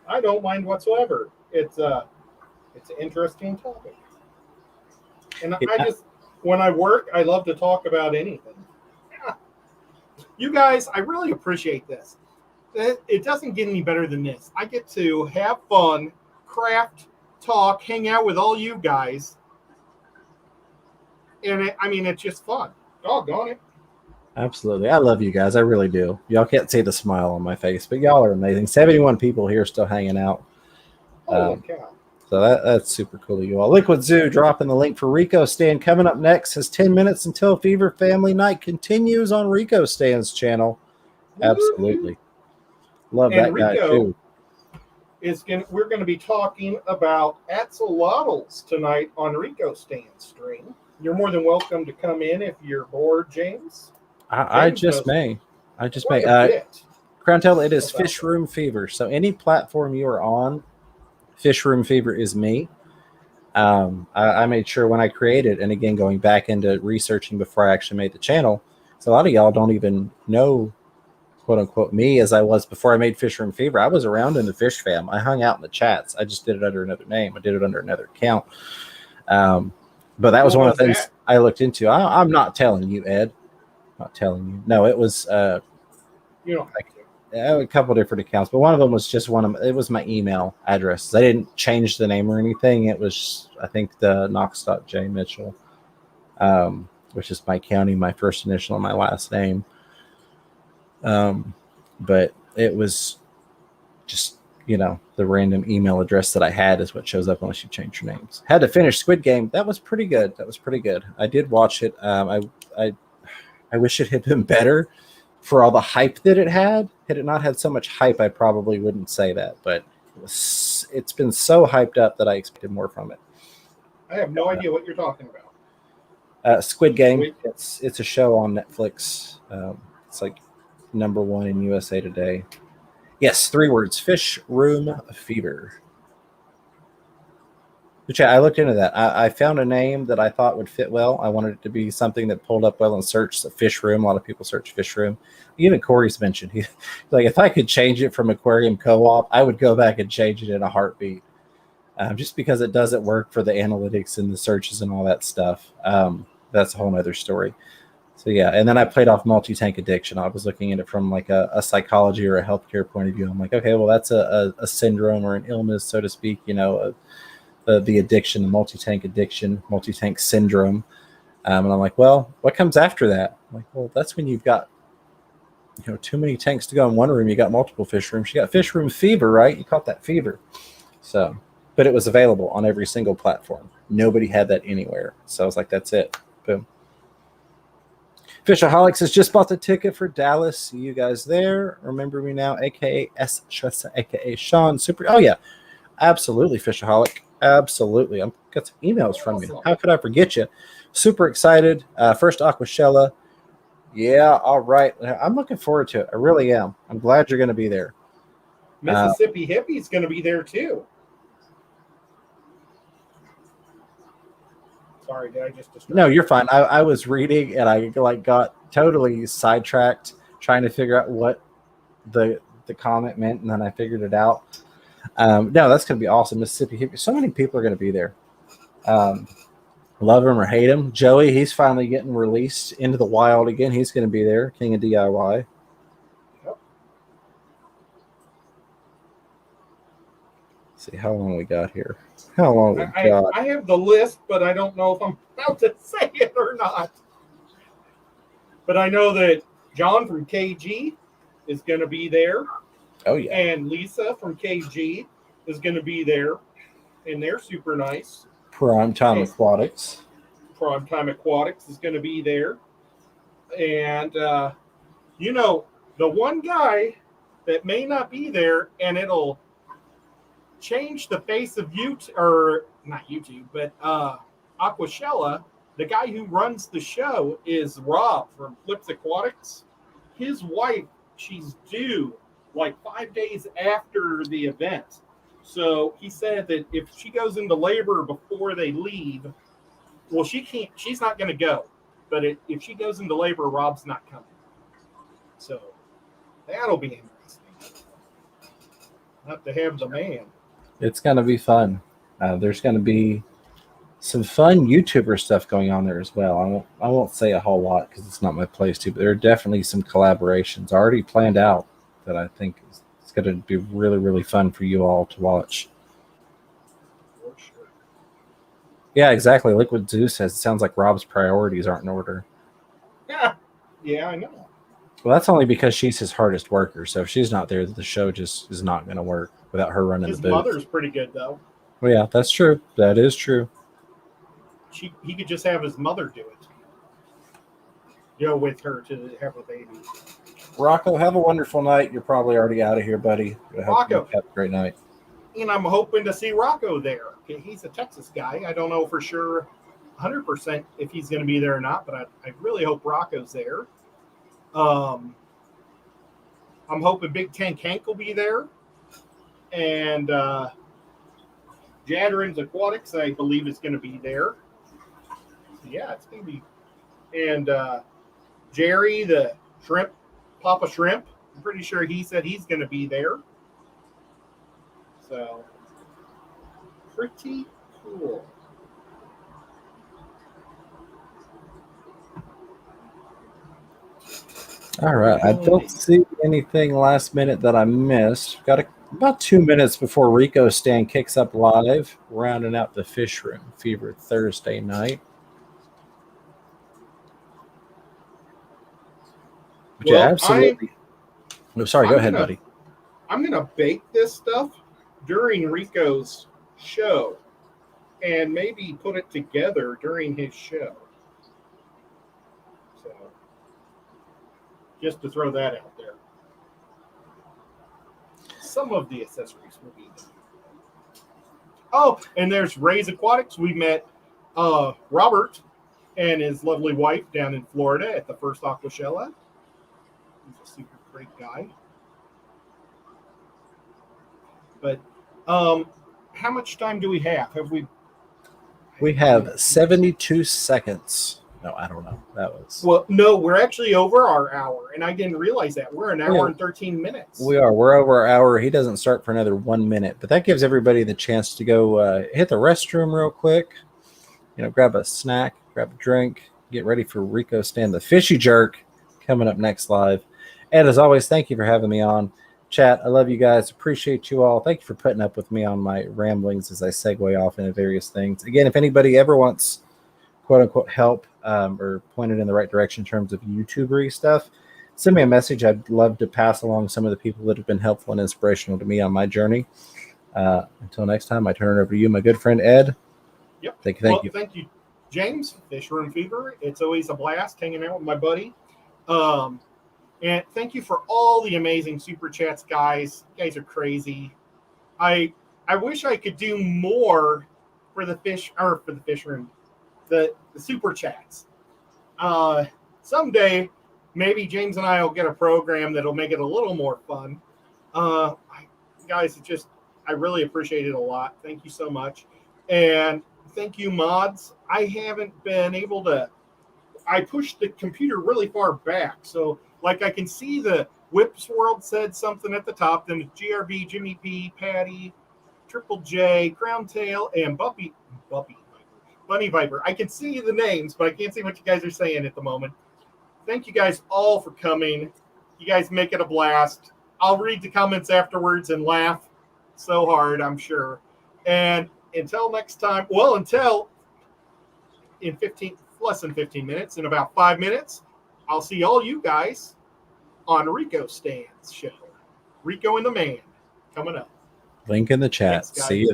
I don't mind whatsoever. It's an interesting topic. And I just, when I work, I love to talk about anything. You guys, I really appreciate this. It doesn't get any better than this. I get to have fun, craft, talk, hang out with all you guys. And it's just fun. Doggone it. Absolutely. I love you guys. I really do. Y'all can't see the smile on my face, but y'all are amazing. 71 people here still hanging out. Holy cow. So that's super cool of you all. Liquid Zoo dropping the link for Rico Stand. Coming up next is 10 minutes until Fever Family Night continues on Rico Stand's channel. Absolutely. Love that guy too. We're going to be talking about axolotls tonight on Rico Stand's stream. You're more than welcome to come in if you're bored, James. I just may. Crowntail, it is Fish Room Fever. So any platform you are on, Fish Room Fever is me. I made sure when I created, and again, going back into researching before I actually made the channel, so a lot of y'all don't even know, quote unquote, me as I was before I made Fish Room Fever. I was around in the Fish fam. I hung out in the chats. I just did it under another name. I did it under another account. But that was one of the things I looked into. I'm not telling you, Ed. I'm not telling you. No, it was a couple different accounts, but one of them was just it was my email address. I didn't change the name or anything. It was, I think, the Knox.J Mitchell, which is my county, my first initial and my last name. But it was just, the random email address that I had is what shows up unless you change your names. Had to finish Squid Game. That was pretty good. I did watch it. I wish it had been better for all the hype that it had. Had it not had so much hype, I probably wouldn't say that. But it's been so hyped up that I expected more from it. I have no idea what you're talking about. Squid Game. It's a show on Netflix. It's like #1 in USA Today. Yes, 3 words. Fish Room Fever. But yeah, I looked into that. I found a name that I thought would fit well. I wanted it to be something that pulled up well in search. So Fish Room. A lot of people search Fish Room. Even Corey's mentioned. He's like, if I could change it from Aquarium Co-op, I would go back and change it in a heartbeat. Just because it doesn't work for the analytics and the searches and all that stuff. That's a whole other story. So yeah, and then I played off multi-tank addiction. I was looking at it from like a psychology or a healthcare point of view. I'm like, okay, well, that's a syndrome or an illness, so to speak, the addiction, the multi-tank addiction, multi-tank syndrome. And I'm like, well, what comes after that? I'm like, well, that's when you've got, too many tanks to go in one room. You got multiple fish rooms. You got Fish Room Fever, right? You caught that fever. So, but it was available on every single platform. Nobody had that anywhere. So I was like, that's it. Boom. Fishaholics has just bought the ticket for Dallas. See you guys there. Remember me now, aka S. Tressa, aka Sean. Super. Oh yeah, absolutely, Fishaholic. Absolutely. I've got some emails from you. How could I forget you? Super excited. First Aquashella. Yeah. All right. I'm looking forward to it. I really am. I'm glad you're going to be there. Mississippi Hippie's going to be there too. Sorry, did I just distract? No, you're fine. I was reading and I got totally sidetracked trying to figure out what the comment meant, and then I figured it out. No, that's going to be awesome. Mississippi Hippie. So many people are going to be there. Love him or hate him. Joey, he's finally getting released into the wild again. He's going to be there. King of DIY. Yep. See how long we got here. How long we got? I have the list, but I don't know if I'm about to say it or not. But I know that John from KG is going to be there. Oh, yeah. And Lisa from KG is going to be there. And they're super nice. Primetime Aquatics. Primetime Aquatics is going to be there. And, you know, the one guy that may not be there, and it'll change the face of YouTube, or not YouTube, but Aquashella, the guy who runs the show is Rob from Flips Aquatics. His wife, she's due like 5 days after the event. So he said that if she goes into labor before they leave, well, she's not going to go. But if she goes into labor, Rob's not coming. So that'll be interesting. Not to have the man. It's going to be fun. There's going to be some fun YouTuber stuff going on there as well. I won't say a whole lot because it's not my place to, but there are definitely some collaborations already planned out that I think it's going to be really, really fun for you all to watch. For sure. Yeah, exactly. Liquid Zeus says it sounds like Rob's priorities aren't in order. Yeah, I know. Well, that's only because she's his hardest worker. So if she's not there, the show just is not going to work without her running His the booth. mother's pretty good, though. Well, yeah, that's true. That is true. He could just have his mother do it. Go with her to have a baby. Rocco, have a wonderful night. You're probably already out of here, buddy. I hope Rocco. you have a great night. And I'm hoping to see Rocco there. Okay, he's a Texas guy. I don't know for sure 100% if he's going to be there or not, but I really hope Rocco's there. I'm hoping Big Tank Hank will be there. And Jadrin's Aquatics, I believe, is going to be there. So yeah, it's going to be. And Jerry, the shrimp, Papa Shrimp, I'm pretty sure he said he's going to be there. So, pretty cool. All right. I don't see anything last minute that I missed. Got about 2 minutes before Rico Stand kicks up live, rounding out the Fish Room Fever Thursday night. Well, Yeah, absolutely. I'm sorry, go ahead, buddy. I'm going to bake this stuff during Rico's show and maybe put it together during his show. So, just to throw that out there. Some of the accessories will be there. Oh, and there's Ray's Aquatics. We met Robert and his lovely wife down in Florida at the first Aquashella. He's a super great guy. But how much time do we have? We have 72 seconds. No, I don't know. That was. Well, no, we're actually over our hour, and I didn't realize that. We're an hour and 13 minutes. We are. We're over our hour. He doesn't start for another 1 minute, but that gives everybody the chance to go hit the restroom real quick. You know, grab a snack, grab a drink, get ready for Rico Stand the Fishy Jerk coming up next live. And as always, thank you for having me on. Chat, I love you guys. Appreciate you all. Thank you for putting up with me on my ramblings as I segue off into various things. Again, if anybody ever wants quote-unquote help or pointed in the right direction in terms of YouTubery stuff, send me a message. I'd love to pass along some of the people that have been helpful and inspirational to me on my journey. Until next time, I turn it over to you, my good friend Ed. Yep. Thank you. Thank you, James. Fish Room Fever. It's always a blast hanging out with my buddy. And thank you for all the amazing super chats, guys. You guys are crazy. I wish I could do more for the fish room, the super chats. Someday, maybe James and I will get a program that'll make it a little more fun. Guys, I really appreciate it a lot. Thank you so much. And thank you, mods. I haven't been able to. I pushed the computer really far back, so like I can see the Whips World said something at the top. Then it's GRV, Jimmy P, Patty, Triple J, Crown Tail, and Bunny Viper. I can see the names, but I can't see what you guys are saying at the moment. Thank you guys all for coming. You guys make it a blast. I'll read the comments afterwards and laugh so hard, I'm sure. And until next time, until in less than 15 minutes, in about 5 minutes, I'll see all you guys on Rico Stand's show. Rico and the Man coming up. Link in the chat. Thanks, see you.